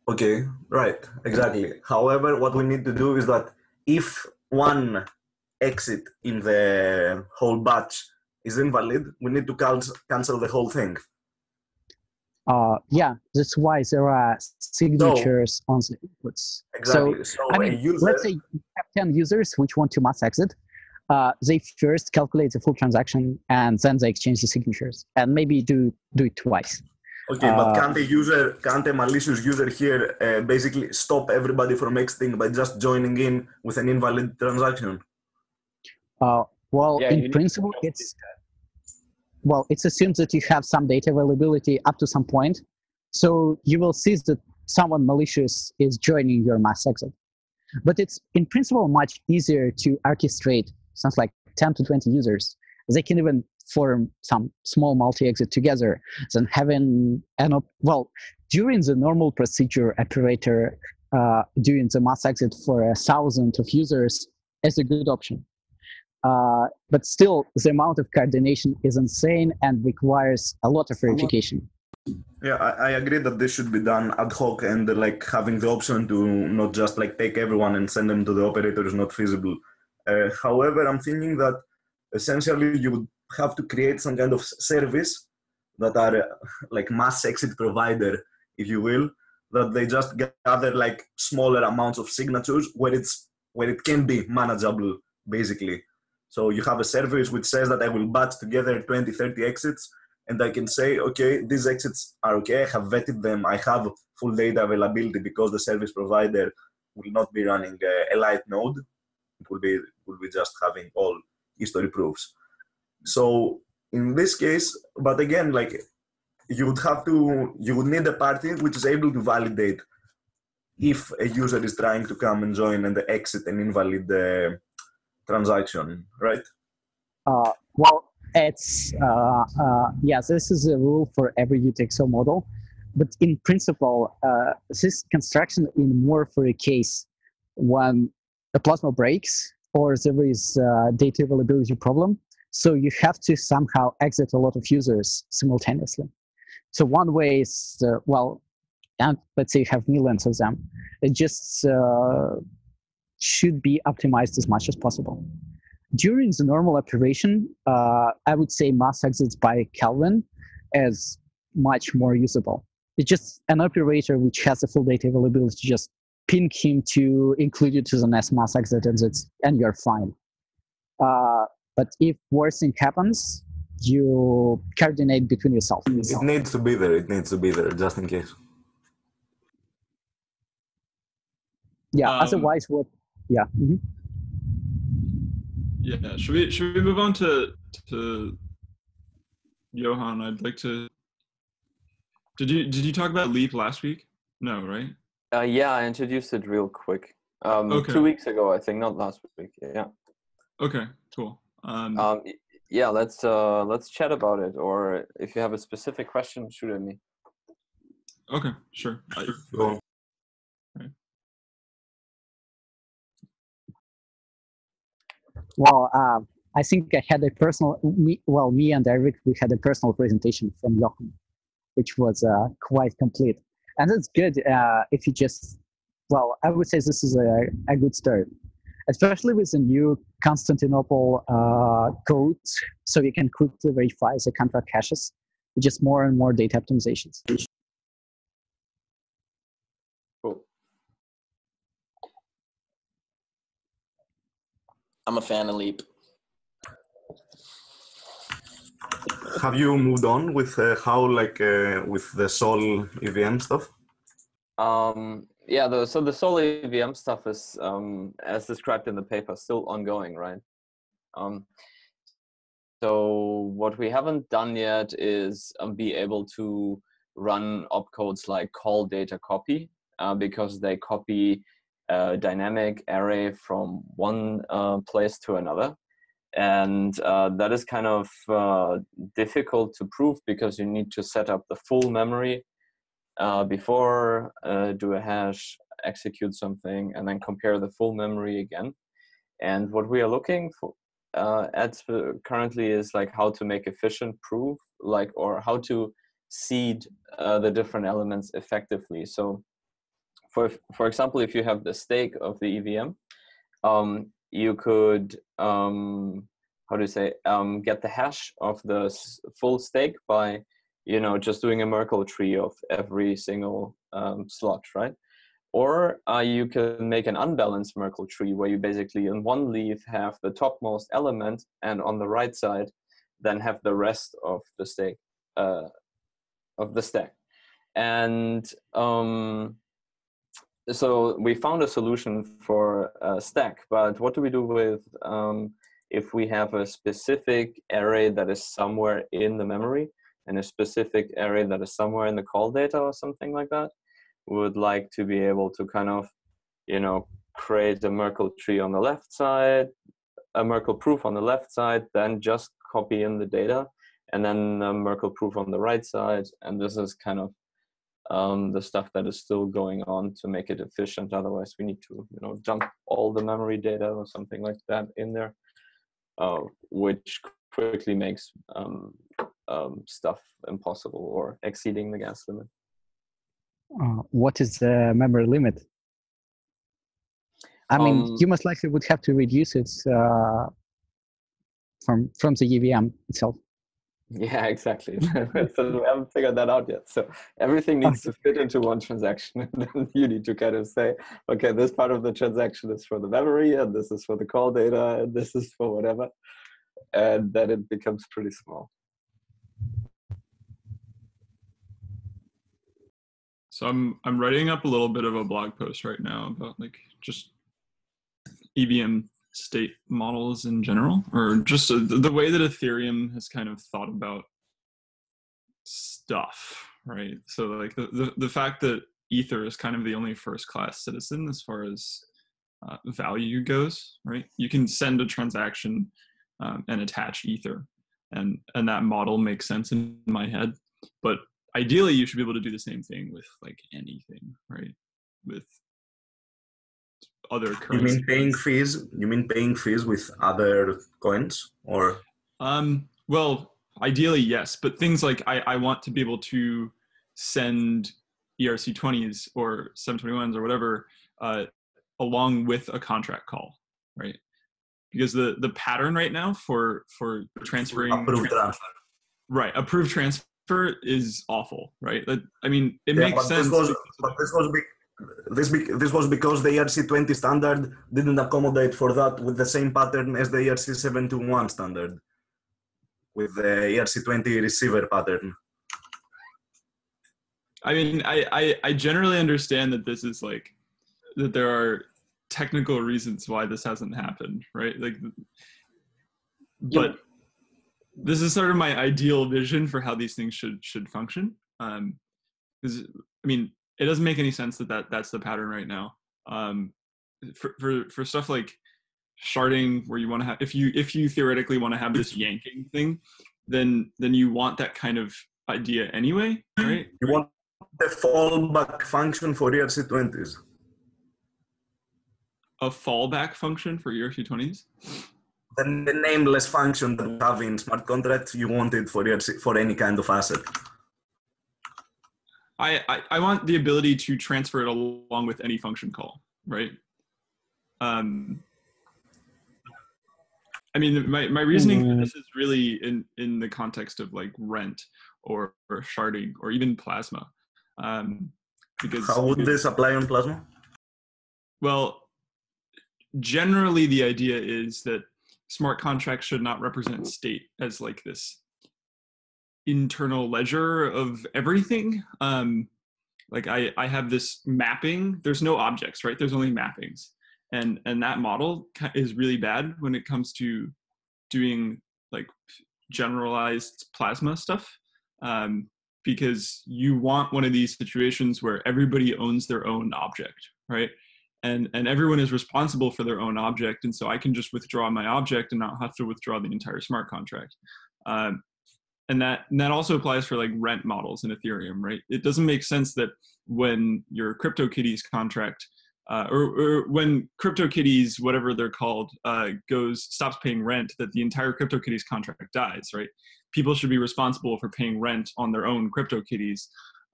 Okay, right, exactly. However, what we need to do is that if one exit in the whole batch is invalid, we need to cancel the whole thing. Yeah, that's why there are signatures on the inputs. Exactly. So I mean, let's say you have 10 users which want to mass exit. They first calculate the full transaction and then they exchange the signatures and maybe do it twice. Okay, but can't a malicious user here basically stop everybody from exiting by just joining in with an invalid transaction? Well, Yeah, in principle, it's assumed that you have some data availability up to some point. So you will see that someone malicious is joining your mass exit. But it's in principle much easier to orchestrate something like 10 to 20 users. They can even form some small multi-exit together than having during the normal procedure, operator doing the mass exit for 1,000 of users is a good option. But still, the amount of coordination is insane and requires a lot of verification. Yeah, I agree that this should be done ad hoc, and like having the option to not just like take everyone and send them to the operator is not feasible. However, I'm thinking that essentially you would have to create some kind of service that are like mass exit provider, if you will, that they just gather like smaller amounts of signatures where it can be manageable, basically. So you have a service which says that I will batch together 20, 30 exits, and I can say, okay, these exits are okay, I have vetted them, I have full data availability because the service provider will not be running a light node. It will be just having all history proofs. So in this case, but again, like you would need a party which is able to validate if a user is trying to come and join and exit an invalid transaction, right? Well, it's yes, this is a rule for every UTXO model, but in principle, this construction in more for a case when a plasma breaks or there is a data availability problem. So you have to somehow exit a lot of users simultaneously. So one way is, and let's say you have millions of them, it just should be optimized as much as possible. During the normal operation, I would say mass exits by Kelvin is much more usable. It's just an operator which has the full data availability to just ping him to include you to the next mass exit, and you're fine. But if worse thing happens, you coordinate between yourself. It needs to be there. It needs to be there just in case. Yeah. Otherwise, what? Yeah. Mm-hmm. Yeah. Should we move on to Johan? I'd like to. Did you talk about Leap last week? No, right? Yeah, I introduced it real quick. Okay. 2 weeks ago, I think, not last week. Yeah. Okay. Cool. Yeah, let's chat about it, or if you have a specific question, shoot at me. Okay, sure. Cool. Well, I think I had a personal, me and Eric, we had a personal presentation from Jochen, which was quite complete. And it's good if you just, I would say this is a good start, especially with the new Constantinople code, so you can quickly verify the contract hashes, just more and more data optimizations. Cool. I'm a fan of Leap. Have you moved on with how, with the Sol EVM stuff? Yeah, so the Sol EVM stuff is, as described in the paper, still ongoing, right? So what we haven't done yet is be able to run opcodes like call data copy, because they copy a dynamic array from one place to another. And that is kind of difficult to prove because you need to set up the full memory before do a hash, execute something, and then compare the full memory again. And what we are looking for at currently is like how to make efficient proof, or how to seed the different elements effectively. So for example, if you have the stake of the EVM, you could get the hash of the full stake by just doing a Merkle tree of every single slot, right? Or you can make an unbalanced Merkle tree where you basically in one leaf have the topmost element, and on the right side then have the rest of the stake of the stack. And so we found a solution for a stack, but what do we do with if we have a specific array that is somewhere in the memory and a specific array that is somewhere in the call data or something like that? We would like to be able to kind of, create a Merkle tree on the left side, a Merkle proof on the left side, then just copy in the data, and then a Merkle proof on the right side. And this is kind of the stuff that is still going on to make it efficient. Otherwise, we need to, dump all the memory data or something like that in there, which quickly makes stuff impossible or exceeding the gas limit. What is the memory limit? I mean, you most likely would have to reduce it from the EVM itself. Yeah, exactly. So we haven't figured that out yet. So everything needs to fit into one transaction, and then you need to kind of say, okay, this part of the transaction is for the memory, and this is for the call data, and this is for whatever. And then it becomes pretty small. So I'm writing up a little bit of a blog post right now about like just EVM state models in general, or just the way that Ethereum has kind of thought about stuff, right? So like the fact that Ether is kind of the only first class citizen as far as value goes, right? You can send a transaction and attach Ether, and that model makes sense in my head. But ideally, you should be able to do the same thing with like anything, right? With other currencies. You mean paying fees with other coins, or? Well, ideally, yes, but things like I want to be able to send ERC20s or 721s or whatever along with a contract call, right? Because the pattern right now for transferring Approved transfer. Right, approved transfer is awful, right? I mean, it Yeah, makes sense. This was because the ERC20 standard didn't accommodate for that with the same pattern as the ERC721 standard, with the ERC20 receiver pattern. I mean, I generally understand that this is like, that there are technical reasons why this hasn't happened, right? Like, but this is sort of my ideal vision for how these things should function. Because I mean, it doesn't make any sense that's the pattern right now. For stuff like sharding, where you want to have, if you theoretically want to have this yanking thing, then you want that kind of idea anyway, right? You want the fallback function for ERC20s. A fallback function for ERC20s? The nameless function that we have in smart contracts, you want it for any kind of asset. I want the ability to transfer it along with any function call, right? I mean, my reasoning for this is really in the context of like rent or sharding or even Plasma. Because how would this apply on Plasma? Well, generally the idea is that smart contracts should not represent state as like this internal ledger of everything. Like I have this mapping, there's no objects, right? There's only mappings. And that model is really bad when it comes to doing like generalized Plasma stuff. Because you want one of these situations where everybody owns their own object, right? And everyone is responsible for their own object. And so I can just withdraw my object and not have to withdraw the entire smart contract. And that also applies for like rent models in Ethereum, right? It doesn't make sense that when your CryptoKitties contract, or when CryptoKitties, whatever they're called, stops paying rent, that the entire CryptoKitties contract dies, right? People should be responsible for paying rent on their own CryptoKitties.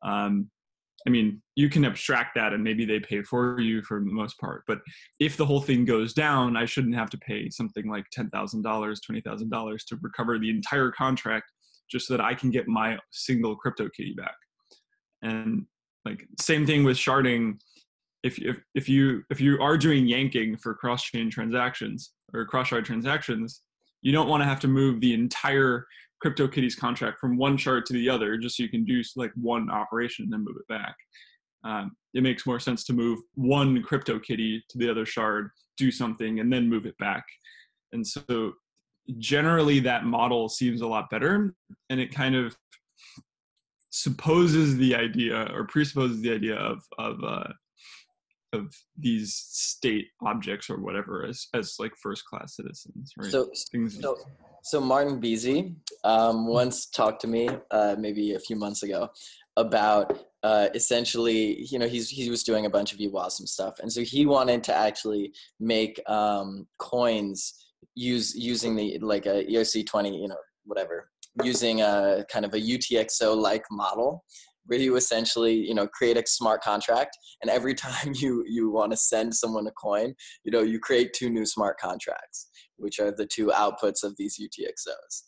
I mean, you can abstract that and maybe they pay for you for the most part. But if the whole thing goes down, I shouldn't have to pay something like $10,000, $20,000 to recover the entire contract just so that I can get my single CryptoKitty back. And like same thing with sharding. If you are doing yanking for cross-chain transactions or cross-shard transactions, you don't want to have to move the entire CryptoKitties contract from one shard to the other just so you can do like one operation and then move it back. It makes more sense to move one CryptoKitty to the other shard, do something, and then move it back. And so generally that model seems a lot better, and it kind of supposes the idea or presupposes the idea of these state objects or whatever as like first class citizens, right? So Martin Beasy once talked to me maybe a few months ago about essentially, you know, he was doing a bunch of wesome stuff, and so he wanted to actually make coins using the like a ERC20, you know, whatever, using a kind of a UTXO like model, where you essentially, you know, create a smart contract, and every time you want to send someone a coin, you know, you create two new smart contracts, which are the two outputs of these UTXOs.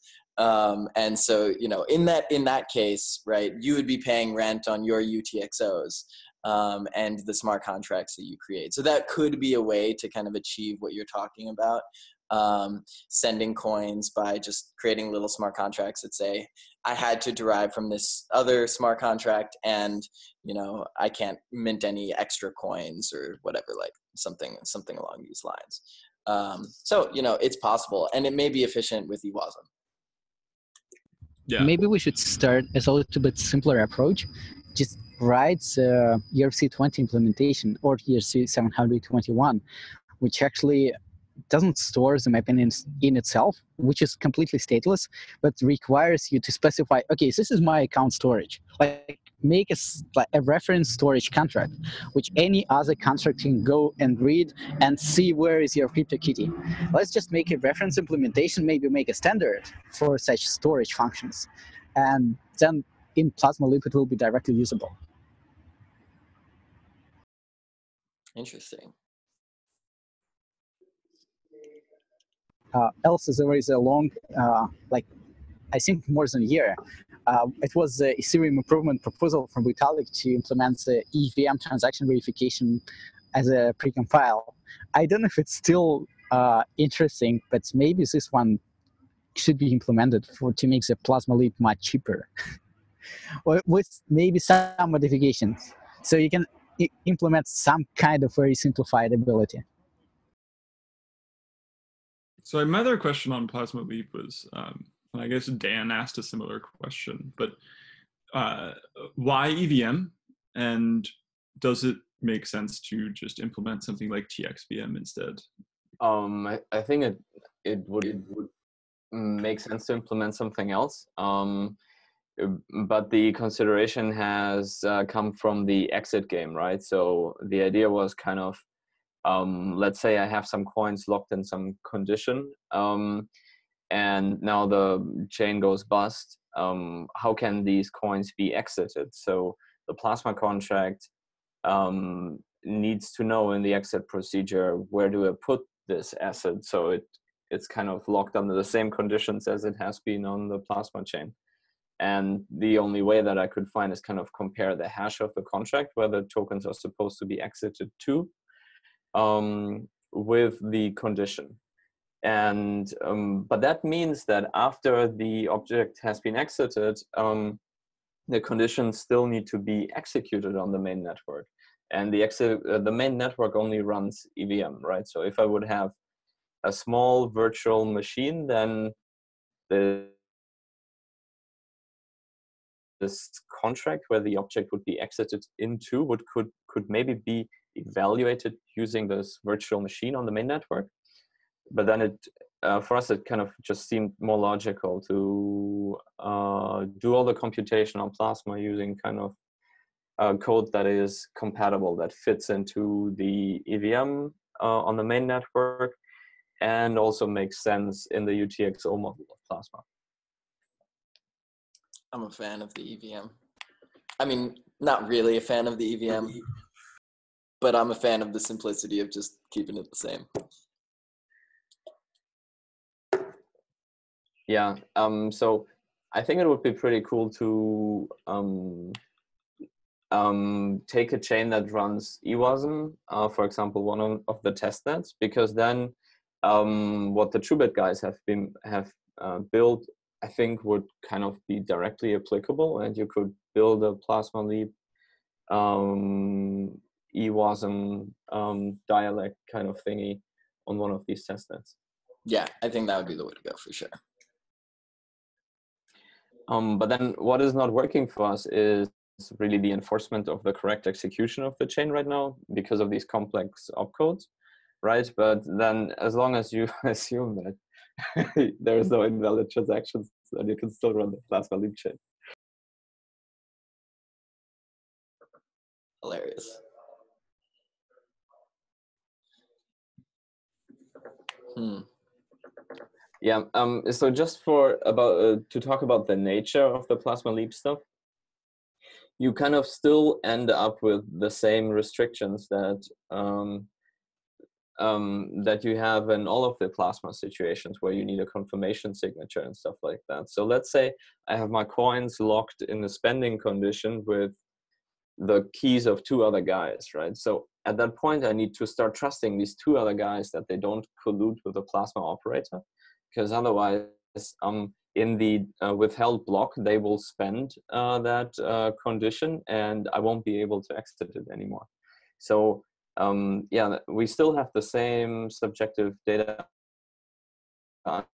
And so, you know, in that case, right, you would be paying rent on your UTXOs, and the smart contracts that you create. So that could be a way to kind of achieve what you're talking about. Sending coins by just creating little smart contracts that say, I had to derive from this other smart contract, and I can't mint any extra coins or whatever, like something along these lines. So it's possible, and it may be efficient with wesome. Yeah. Maybe we should start as a little bit simpler approach. Just write ERC20 implementation or ERC721, which actually doesn't store the map in itself, which is completely stateless, but requires you to specify, okay, this is my account storage. Like make a reference storage contract, which any other contract can go and read and see where is your CryptoKitty. Let's just make a reference implementation, maybe make a standard for such storage functions. And then in Plasma Loop, it will be directly usable. Interesting. Else there is a long, I think more than a year. It was the Ethereum improvement proposal from Vitalik to implement the EVM transaction verification as a precompile. I don't know if it's still interesting, but maybe this one should be implemented to make the Plasma Leap much cheaper, with maybe some modifications, so you can implement some kind of very simplified ability. So my other question on Plasma Leap was, and I guess Dan asked a similar question, but why EVM? And does it make sense to just implement something like TXVM instead? I think it would make sense to implement something else. But the consideration has come from the exit game, right? So the idea was kind of, let's say I have some coins locked in some condition, and now the chain goes bust. How can these coins be exited? So the Plasma contract needs to know in the exit procedure, where do I put this asset? So it's kind of locked under the same conditions as it has been on the Plasma chain. And the only way that I could find is kind of compare the hash of the contract, where the tokens are supposed to be exited to, with the condition. And but that means that after the object has been exited, the conditions still need to be executed on the main network. And the main network only runs EVM, right? So if I would have a small virtual machine, then this contract where the object would be exited into could maybe be evaluated using this virtual machine on the main network. But then for us, it kind of just seemed more logical to do all the computation on Plasma using kind of code that is compatible, that fits into the EVM on the main network, and also makes sense in the UTXO model of Plasma. I'm a fan of the EVM. I mean, not really a fan of the EVM, but I'm a fan of the simplicity of just keeping it the same. Yeah, so I think it would be pretty cool to take a chain that runs wesome, for example, one of the test nets, because then what the TrueBit guys have built, I think, would kind of be directly applicable, and you could build a Plasma Leap wesome dialect kind of thingy on one of these test nets. Yeah, I think that would be the way to go for sure. But then what is not working for us is really the enforcement of the correct execution of the chain right now because of these complex opcodes, right? But then as long as you assume that there is no invalid transactions, then you can still run the Plasma Leap chain. Hilarious. Yeah. So just for to talk about the nature of the Plasma Leap stuff, you kind of still end up with the same restrictions that that you have in all of the Plasma situations where you need a confirmation signature and stuff like that. So let's say I have my coins locked in a spending condition with the keys of 2 other guys, right? So at that point, I need to start trusting these 2 other guys that they don't collude with the Plasma operator, because otherwise, in the withheld block, they will spend that condition, and I won't be able to exit it anymore. So yeah, we still have the same subjective data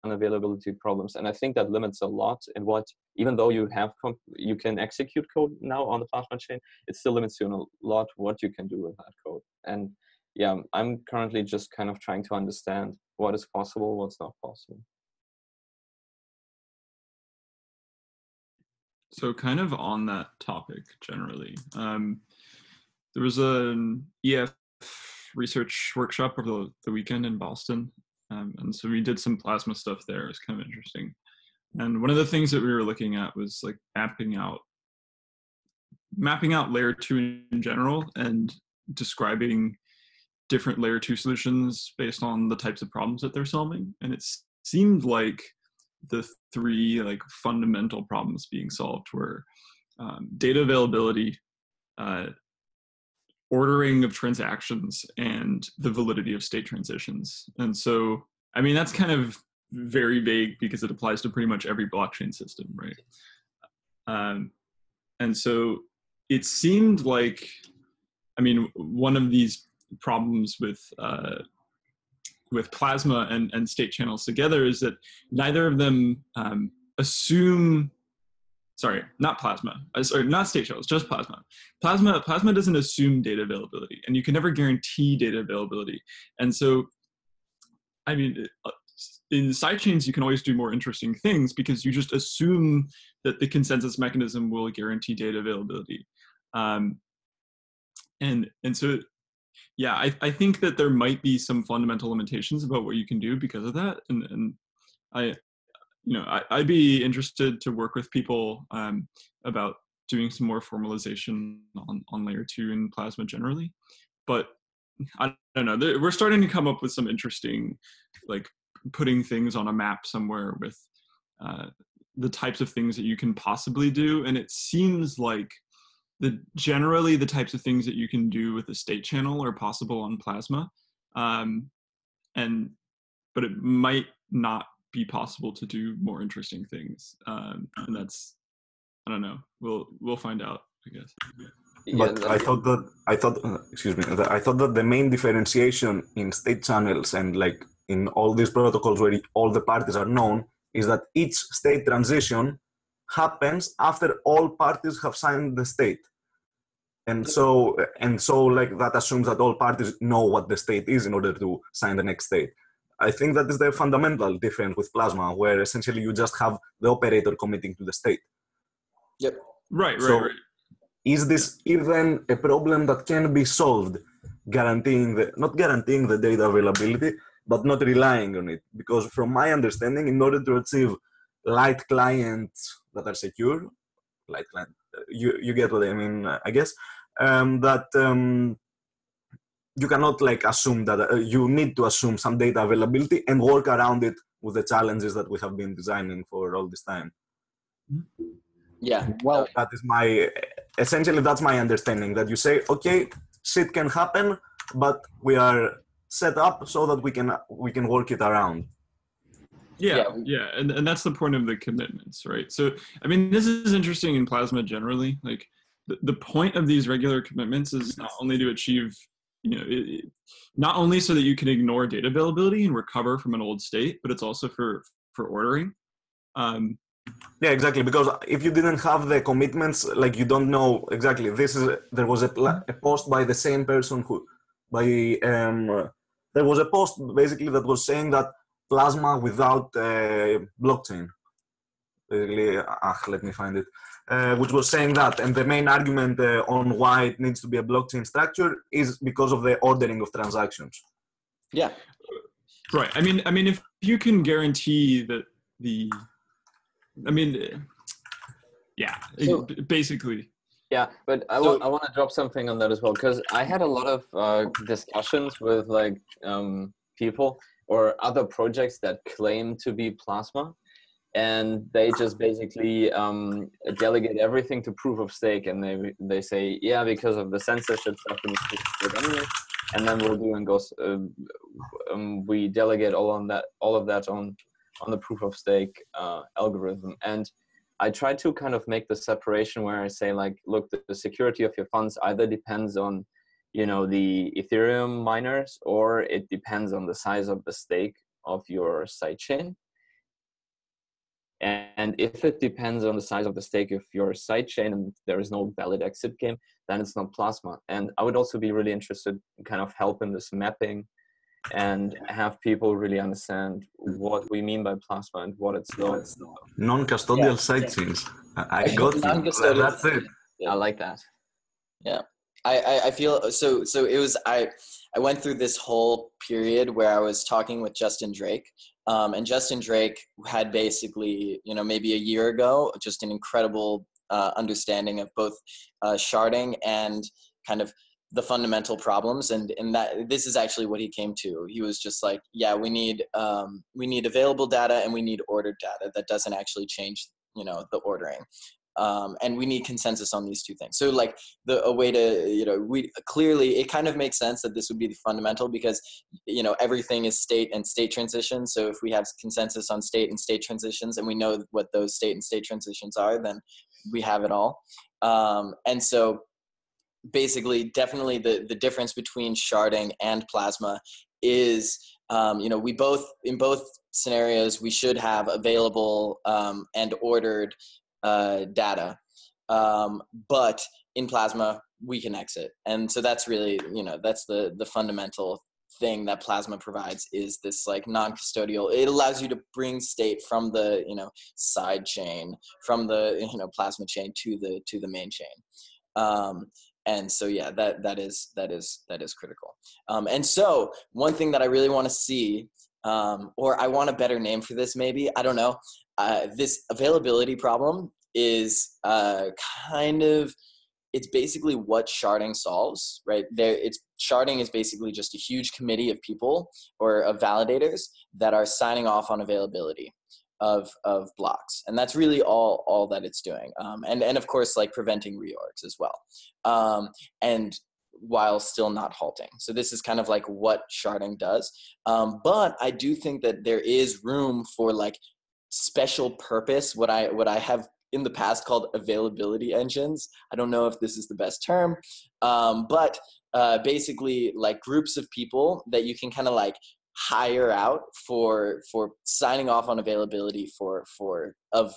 unavailability problems, and I think that limits a lot in what, even though you have you can execute code now on the Plasma chain, it still limits you in a lot what you can do with that code. And yeah, I'm currently just kind of trying to understand what is possible, what's not possible. So kind of on that topic generally, there was an EF research workshop over the weekend in Boston. And so we did some Plasma stuff there. It was kind of interesting. And one of the things that we were looking at was like mapping out layer 2 in general and describing different layer 2 solutions based on the types of problems that they're solving. And it seemed like the 3 like fundamental problems being solved were data availability, ordering of transactions, and the validity of state transitions. And so, I mean, that's kind of very vague because it applies to pretty much every blockchain system, right? And so it seemed like, I mean, one of these problems with Plasma and state channels together is that neither of them assume, sorry, not Plasma, sorry, not state channels, just Plasma. Plasma doesn't assume data availability, and you can never guarantee data availability. And so, I mean, in sidechains, you can always do more interesting things because you just assume that the consensus mechanism will guarantee data availability. And so, yeah, I think that there might be some fundamental limitations about what you can do because of that. And I'd be interested to work with people about doing some more formalization on layer 2 in Plasma generally. But I don't know, we're starting to come up with some interesting, like putting things on a map somewhere with the types of things that you can possibly do. And it seems like generally the types of things that you can do with a state channel are possible on Plasma. But it might not be possible to do more interesting things. And that's, I don't know, we'll find out, I guess. But I thought that the main differentiation in state channels and like in all these protocols where all the parties are known is that each state transition happens after all parties have signed the state. And so like that assumes that all parties know what the state is in order to sign the next state. I think that is the fundamental difference with Plasma, where essentially you just have the operator committing to the state. Yep. Right. Is this even a problem that can be solved, not guaranteeing the data availability, but not relying on it? Because from my understanding, in order to achieve light clients that are secure, light client, you get what I mean, I guess, you cannot like assume that you need to assume some data availability and work around it with the challenges that we have been designing for all this time. Yeah. Well, essentially that's my understanding, that you say, okay, shit can happen, but we are set up so that we can work it around. Yeah. And that's the point of the commitments, right? So, I mean, this is interesting in Plasma generally. Like the point of these regular commitments is not only to achieve, not only so that you can ignore data availability and recover from an old state, but it's also for ordering. Yeah, exactly. Because if you didn't have the commitments, like you don't know exactly. There was a post by the same person there was a post basically that was saying that Plasma without blockchain. Basically, let me find it. Which was saying that, and the main argument on why it needs to be a blockchain structure is because of the ordering of transactions. Yeah. Right. I mean, if you can guarantee that basically. Yeah, but I want to drop something on that as well, because I had a lot of discussions with like people or other projects that claim to be Plasma, and they just basically delegate everything to proof of stake, and they say, yeah, because of the censorship stuff we need proof of stake anyway, and then we'll do and goes we delegate all of that on the proof of stake algorithm. And I try to kind of make the separation where I say, like, look, the security of your funds either depends on, you know, the Ethereum miners, or it depends on the size of the stake of your sidechain. And if it depends on the size of the stake of your sidechain and there is no valid exit game, then it's not Plasma. And I would also be really interested in kind of help in this mapping and have people really understand what we mean by Plasma and what it's not. Non-custodial sidechains. I got you. Non-custodial. That's it. Yeah, I like that. Yeah. I feel so it was I went through this whole period where I was talking with Justin Drake, and Justin Drake had basically, you know, maybe a year ago, just an incredible understanding of both sharding and kind of the fundamental problems, and that this is actually what he came to. He was just like, yeah, we need available data and we need ordered data that doesn't actually change, you know, the ordering. And we need consensus on these two things. So like a way to, you know, we clearly, it kind of makes sense that this would be the fundamental, because, you know, everything is state and state transitions. So if we have consensus on state and state transitions and we know what those state and state transitions are, then we have it all. And so basically, definitely the difference between sharding and Plasma is, you know, in both scenarios, we should have available and ordered data, but in Plasma we can exit. And so that's really, you know, that's the fundamental thing that Plasma provides, is this like non-custodial. It allows you to bring state from the, you know, side chain, from the, you know, Plasma chain to the main chain. And so yeah, that is critical. And so one thing that I really want to see, or I want a better name for this, maybe, I don't know, this availability problem is kind of, it's basically what sharding solves, right? Sharding is basically just a huge committee of people or of validators that are signing off on availability of blocks, and that's really all that it's doing. And of course, like preventing reorgs as well, and while still not halting. So this is kind of like what sharding does. But I do think that there is room for like special purpose, what I have in the past called availability engines. I don't know if this is the best term, but basically like groups of people that you can kind of like hire out for signing off on availability of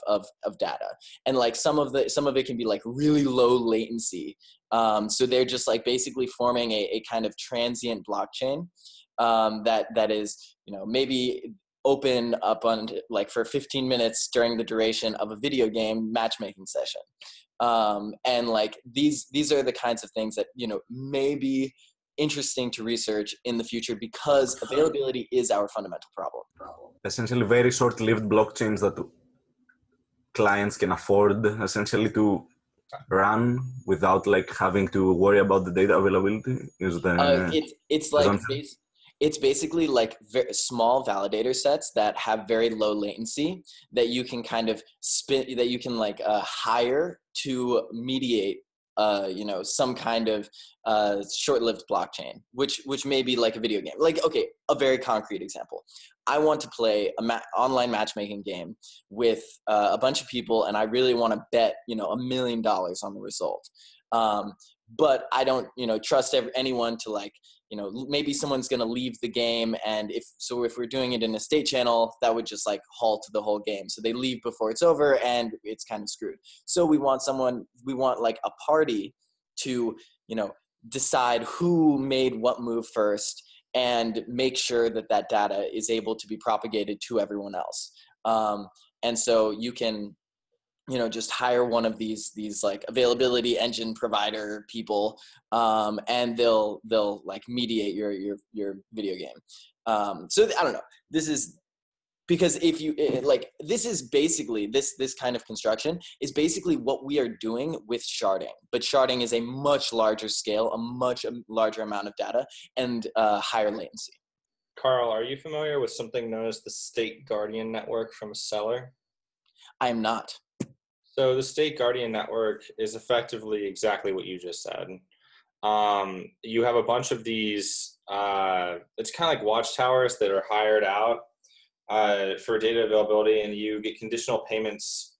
data. And like some of it can be like really low latency. So they're just like basically forming a kind of transient blockchain that is, you know, maybe open up on like for 15 minutes during the duration of a video game matchmaking session. And like these are the kinds of things that, you know, may be interesting to research in the future, because availability is our fundamental problem. Essentially very short-lived blockchains that clients can afford essentially to run without like having to worry about the data availability. Is the it's basically like very small validator sets that have very low latency that you can kind of that you can like hire to mediate you know, some kind of short-lived blockchain, which may be like a video game. Like, okay, a very concrete example. I want to play an online matchmaking game with a bunch of people, and I really want to bet, you know, $1 million on the result. But I don't, you know, trust anyone to like, you know, maybe someone's going to leave the game. And if we're doing it in a state channel, that would just like halt the whole game. So they leave before it's over and it's kind of screwed. So we want like a party to, you know, decide who made what move first and make sure that data is able to be propagated to everyone else. And so you can, you know, just hire one of these like availability engine provider people, and they'll like mediate your video game. So I don't know. This is because if you like, this is basically this kind of construction is basically what we are doing with sharding, but sharding is a much larger scale, a much larger amount of data, and higher latency. Carl, are you familiar with something known as the State Guardian Network from Stellar? I'm not. So the state guardian network is effectively exactly what you just said. You have a bunch of these, it's kind of like watchtowers that are hired out for data availability, and you get conditional payments.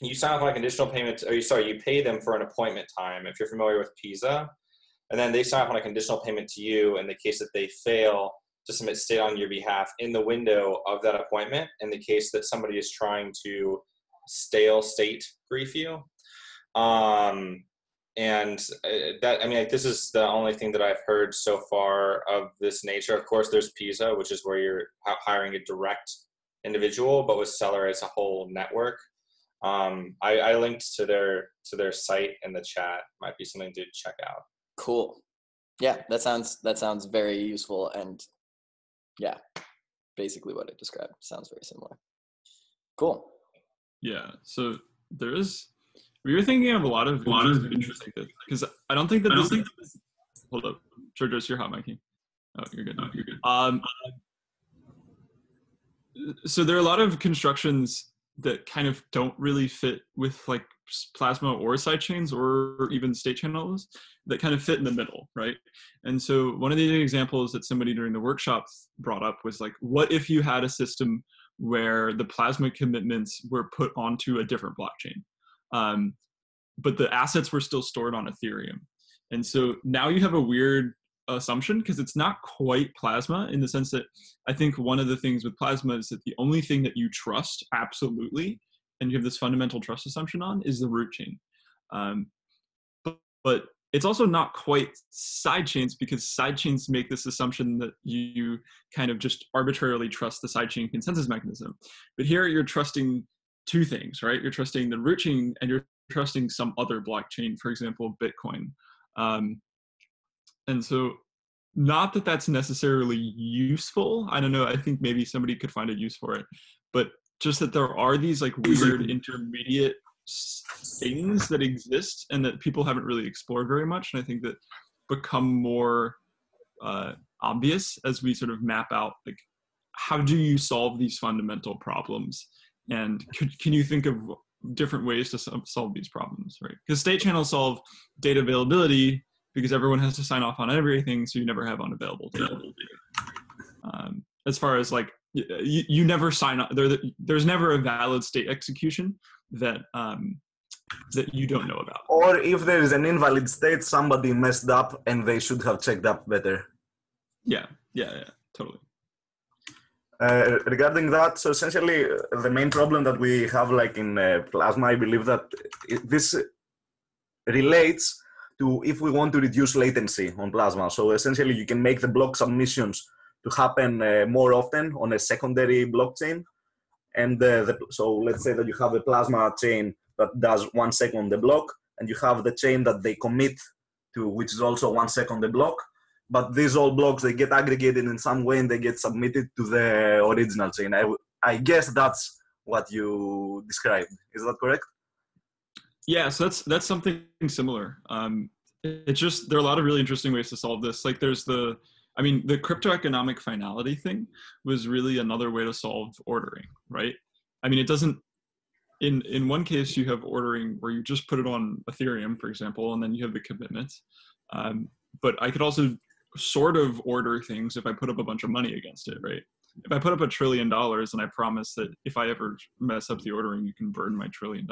You sign up on a conditional payment, or you pay them for an appointment time, if you're familiar with PISA, and then they sign up on a conditional payment to you in the case that they fail to submit state on your behalf in the window of that appointment, in the case that somebody is trying to stale state brief you. And that, I mean, like, this is the only thing that I've heard so far of this nature. Of course, there's PISA, which is where you're hiring a direct individual, but with Seller as a whole network. I linked to their site in the chat. Might be something to check out. Cool. Yeah, that sounds very useful, and yeah, basically what I described sounds very similar. Cool. Yeah. So we were thinking of a lot of interesting things, because I don't think that hold up, Georgios, you're hot micing. Oh, you're good. So there are a lot of constructions that kind of don't really fit with like Plasma or sidechains or even state channels that kind of fit in the middle, right? And so one of the examples that somebody during the workshops brought up was like, what if you had a system where the Plasma commitments were put onto a different blockchain, but the assets were still stored on Ethereum? And so now you have a weird assumption, because it's not quite Plasma, in the sense that I think one of the things with Plasma is that the only thing that you trust absolutely, and you have this fundamental trust assumption on, is the root chain. But it's also not quite sidechains, because sidechains make this assumption that you kind of just arbitrarily trust the sidechain consensus mechanism. But here you're trusting two things, right? You're trusting the root chain, and you're trusting some other blockchain, for example, Bitcoin. And so, not that that's necessarily useful. I don't know. I think maybe somebody could find a use for it, but just that there are these like weird intermediate things that exist and that people haven't really explored very much. And I think that become more obvious as we sort of map out, like, how do you solve these fundamental problems? And can you think of different ways to solve these problems, right? Because state channels solve data availability, because everyone has to sign off on everything, so you never have unavailable data. As far as like, you never sign up, there's never a valid state execution that that you don't know about. Or if there is an invalid state, somebody messed up and they should have checked up better. Yeah, totally. Regarding that, so essentially the main problem that we have, like in Plasma, I believe that this relates to if we want to reduce latency on Plasma. So essentially you can make the block submissions to happen more often on a secondary blockchain. And so let's say that you have a Plasma chain that does 1 second the block, and you have the chain that they commit to, which is also 1 second the block. But these all blocks, they get aggregated in some way and they get submitted to the original chain. I guess that's what you described. Is that correct? Yeah, so that's something similar. It's just, there are a lot of really interesting ways to solve this. Like there's the cryptoeconomic finality thing was really another way to solve ordering, right? I mean, it doesn't, in one case you have ordering where you just put it on Ethereum, for example, and then you have the commitments. But I could also sort of order things if I put up a bunch of money against it, right? If I put up $1 trillion and I promise that if I ever mess up the ordering, you can burn my $1 trillion.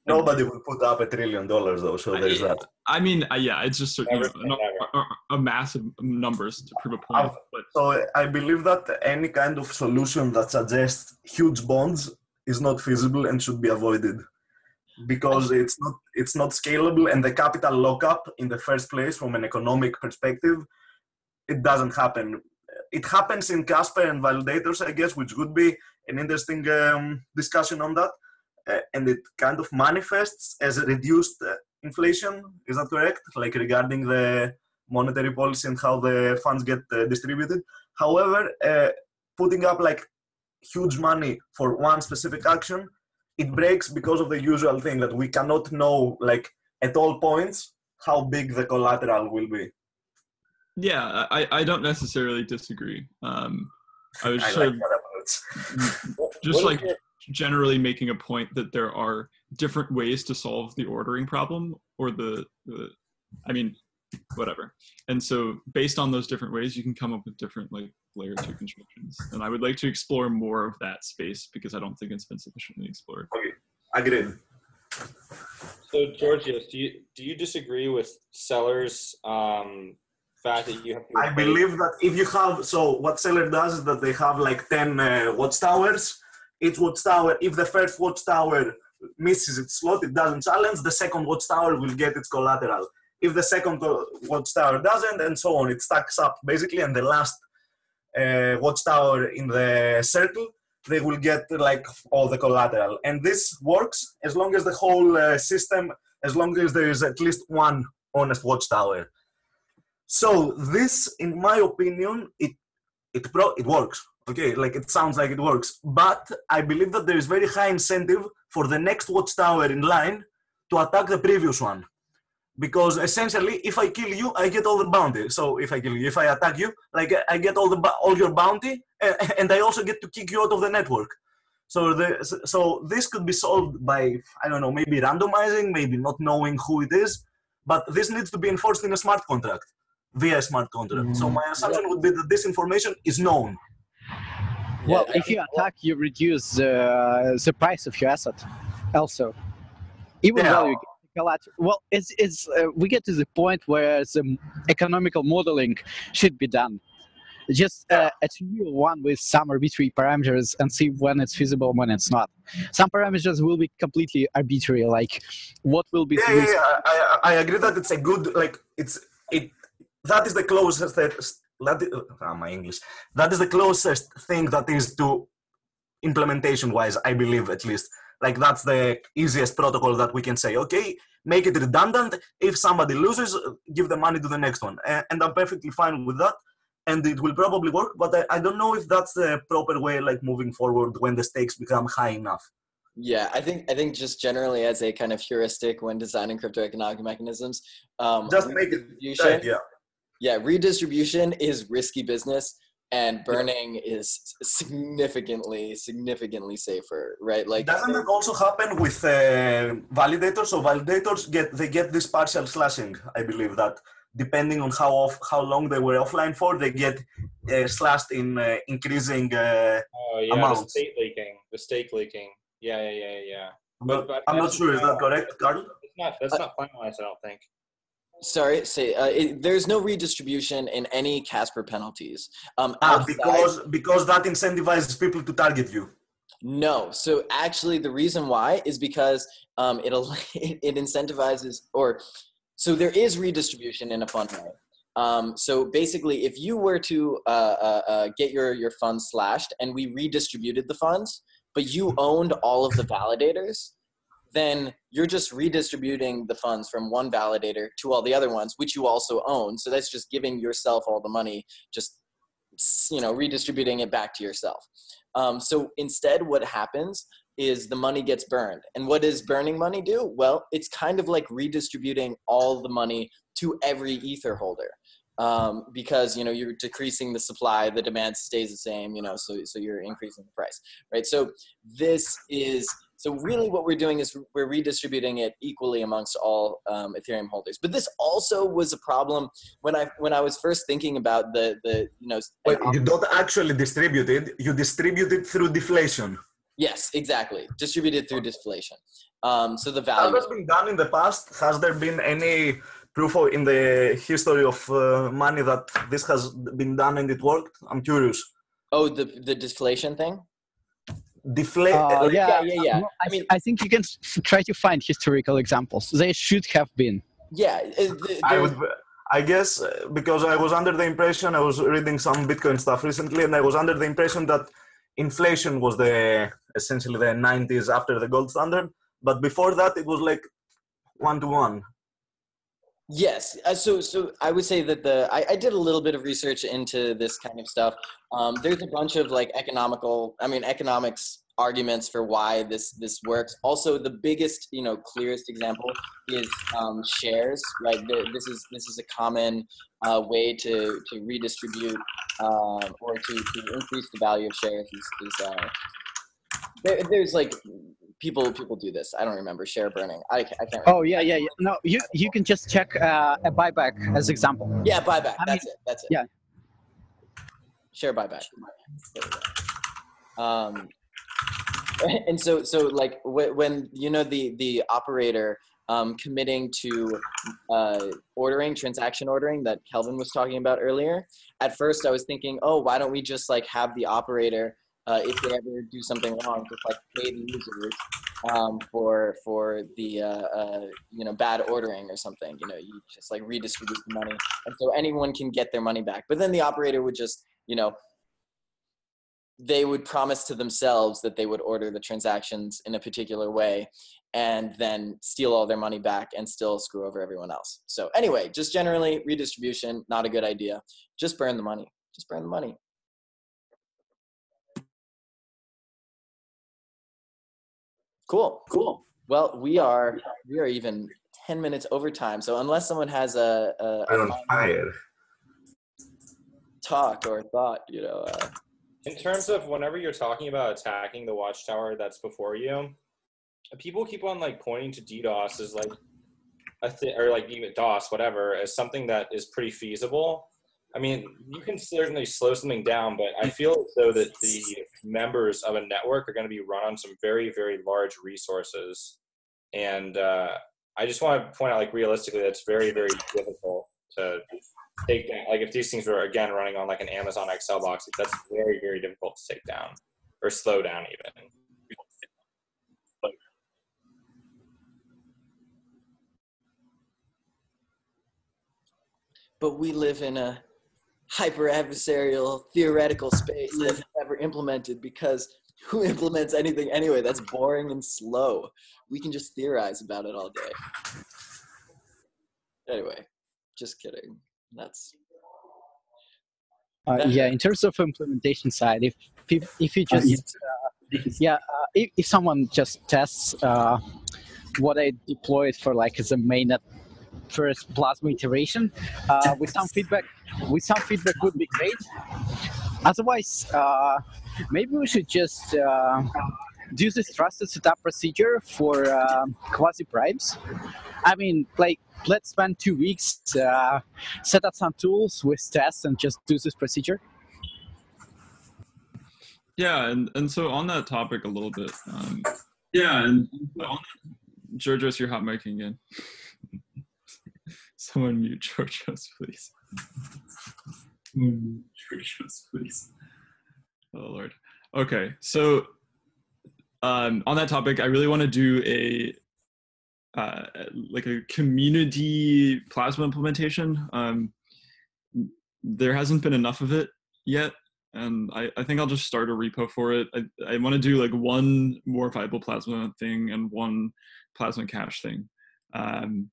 Nobody will put up $1 trillion though, so there's that. I mean, yeah, it's just a massive numbers to prove a point. So I believe that any kind of solution that suggests huge bonds is not feasible and should be avoided, because it's not scalable, and the capital lockup in the first place from an economic perspective, it doesn't happen. It happens in Casper and validators, I guess, which would be an interesting discussion on that. And it kind of manifests as a reduced inflation. Is that correct? Like regarding the monetary policy and how the funds get distributed. However, putting up like huge money for one specific action, it breaks because of the usual thing that we cannot know, like at all points, how big the collateral will be. Yeah, I don't necessarily disagree. I was I sort like of that approach. just like generally making a point that there are different ways to solve the ordering problem, or I mean, whatever. And so based on those different ways, you can come up with different like layer 2 constructions. And I would like to explore more of that space because I don't think it's been sufficiently explored. Okay, agreed. So Georgios, do you disagree with Seller's fact that you have to? I believe that if you have, so what Seller does is that they have like 10 watchtowers. Each watchtower, if the first watchtower misses its slot, it doesn't challenge, the second watchtower will get its collateral. If the second watchtower doesn't, and so on, it stacks up basically, and the last watchtower in the circle, they will get like all the collateral. And this works as long as the whole system, as long as there is at least one honest watchtower. So this, in my opinion, it works. Okay, like it sounds like it works, but I believe that there is very high incentive for the next watchtower in line to attack the previous one. Because essentially, if I kill you, I get all the bounty. So if I attack you, like I get all your bounty, and I also get to kick you out of the network. So this could be solved by, I don't know, maybe randomizing, maybe not knowing who it is, but this needs to be enforced in a smart contract, via a smart contract. So my assumption would be that this information is known. Well, if you attack, you reduce the price of your asset also. Even though you get collateral. Well, we get to the point where the economical modeling should be done. Just attribute one with some arbitrary parameters and see when it's feasible, when it's not. Some parameters will be completely arbitrary, like what will be. I agree that it's a good, like that is the closest that is the closest thing that is to implementation-wise, I believe, at least. Like that's the easiest protocol that we can say, okay, make it redundant. If somebody loses, give the money to the next one. And I'm perfectly fine with that. And it will probably work, but I don't know if that's the proper way, like moving forward when the stakes become high enough. Yeah, I think just generally as a kind of heuristic when designing crypto economic mechanisms, just make it tight, Yeah, redistribution is risky business, and burning is significantly safer, right? Like, doesn't it also happen with validators? So validators get this partial slashing. I believe that depending on how long they were offline for, they get slashed in increasing amounts. The stake leaking. Yeah. But I'm not sure. Is that correct, Carl? That's not finalized, I don't think. Sorry, there's no redistribution in any Casper penalties. Because that incentivizes people to target you. No, so actually the reason why is because it incentivizes, so there is redistribution in a fund way. So basically, if you were to get your funds slashed and we redistributed the funds, but you owned all of the validators, then you're just redistributing the funds from one validator to all the other ones, which you also own. So that's just giving yourself all the money, just, redistributing it back to yourself. So instead what happens is the money gets burned. And what does burning money do? Well, it's kind of like redistributing all the money to every Ether holder. Because, you're decreasing the supply, the demand stays the same, so you're increasing the price, right? So really what we're doing is we're redistributing it equally amongst all Ethereum holders. But this also was a problem when I was first thinking about Wait, you don't actually distribute it, you distribute it through deflation. Yes, exactly. Distributed through deflation. So the value. That has been done in the past. Has there been any proof in the history of money that this has been done and it worked? I'm curious. Oh, the deflation thing? Yeah. I think you can try to find historical examples. They should have been. Yeah. I guess because I was under the impression, I was reading some Bitcoin stuff recently, and I was under the impression that inflation was essentially the 90s after the gold standard. But before that, it was like 1-to-1. Yes. So I would say that I did a little bit of research into this kind of stuff. There's a bunch of economics arguments for why this works. Also, the biggest, clearest example is shares, right? This is a common way to redistribute or to increase the value of shares is there's like people do this. I don't remember share burning. I can't remember. Oh yeah. No, you can just check a buyback as example. Yeah, buyback. That's it. Yeah. Share buyback. And so like when the operator committing to transaction ordering that Kelvin was talking about earlier, at first I was thinking, oh, why don't we just like have the operator, if they ever do something wrong, just like pay the users for the bad ordering or something. You just like redistribute the money, and so anyone can get their money back. But then the operator would just they would promise to themselves that they would order the transactions in a particular way and then steal all their money back and still screw over everyone else. So anyway, just generally redistribution, not a good idea. Just burn the money. Just burn the money. Cool. Well, we are even 10 minutes over time. So unless someone has a talk or thought, in terms of whenever you're talking about attacking the watchtower that's before you, people keep on like pointing to DDoS as like or like even DOS, whatever, as something that is pretty feasible. I mean, you can certainly slow something down, but I feel as though that the members of a network are going to be run on some very, very large resources. And I just want to point out, like, realistically, that's very, very difficult to take down. Like, if these things were, again, running on like an Amazon Excel box, that's very, very difficult to take down or slow down even. But we live in a hyper-adversarial theoretical space that's never implemented, because who implements anything anyway? That's boring and slow. We can just theorize about it all day. Anyway, just kidding. That's yeah. In terms of implementation side, if you just if someone just tests what I deployed for like as a mainnet first Plasma iteration, with some feedback would be great. Otherwise, maybe we should just do this trusted setup procedure for quasi primes. I mean, like, let's spend 2 weeks, set up some tools with tests, and just do this procedure. Yeah, and so on that topic a little bit. Georgios, you're hot micing again. Someone mute Georgios, please. Georgios, please. Oh Lord. Okay, so on that topic, I really want to do a community Plasma implementation. There hasn't been enough of it yet, and I think I'll just start a repo for it. I want to do like one more viable Plasma thing and one Plasma cache thing, and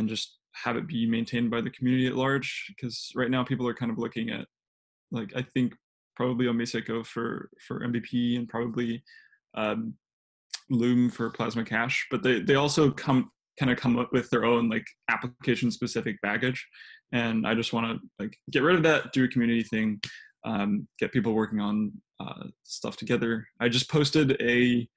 just have it be maintained by the community at large, because right now people are kind of looking at, like, I think probably Omeseco for MVP and probably Loom for Plasma Cache, but they also come up with their own like application specific baggage, and I just want to like get rid of that, do a community thing, get people working on stuff together. I just posted a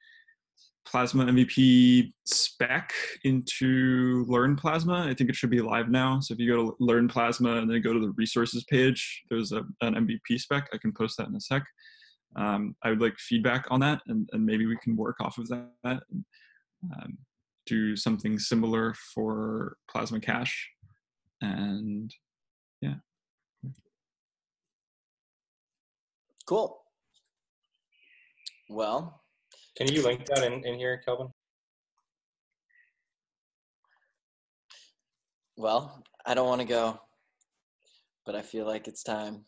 Plasma MVP spec into Learn Plasma. I think it should be live now. So if you go to Learn Plasma and then go to the resources page, there's an MVP spec. I can post that in a sec. I would like feedback on that, and maybe we can work off of that and do something similar for Plasma Cache. And yeah. cool. Well, can you link that in here, Kelvin? Well, I don't want to go, but I feel like it's time.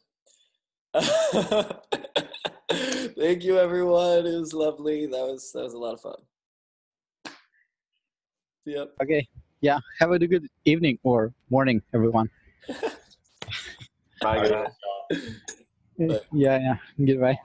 Thank you, everyone. It was lovely. That was a lot of fun. Yep. Okay. Yeah. Have a good evening or morning, everyone. Bye, guys. Yeah. Goodbye.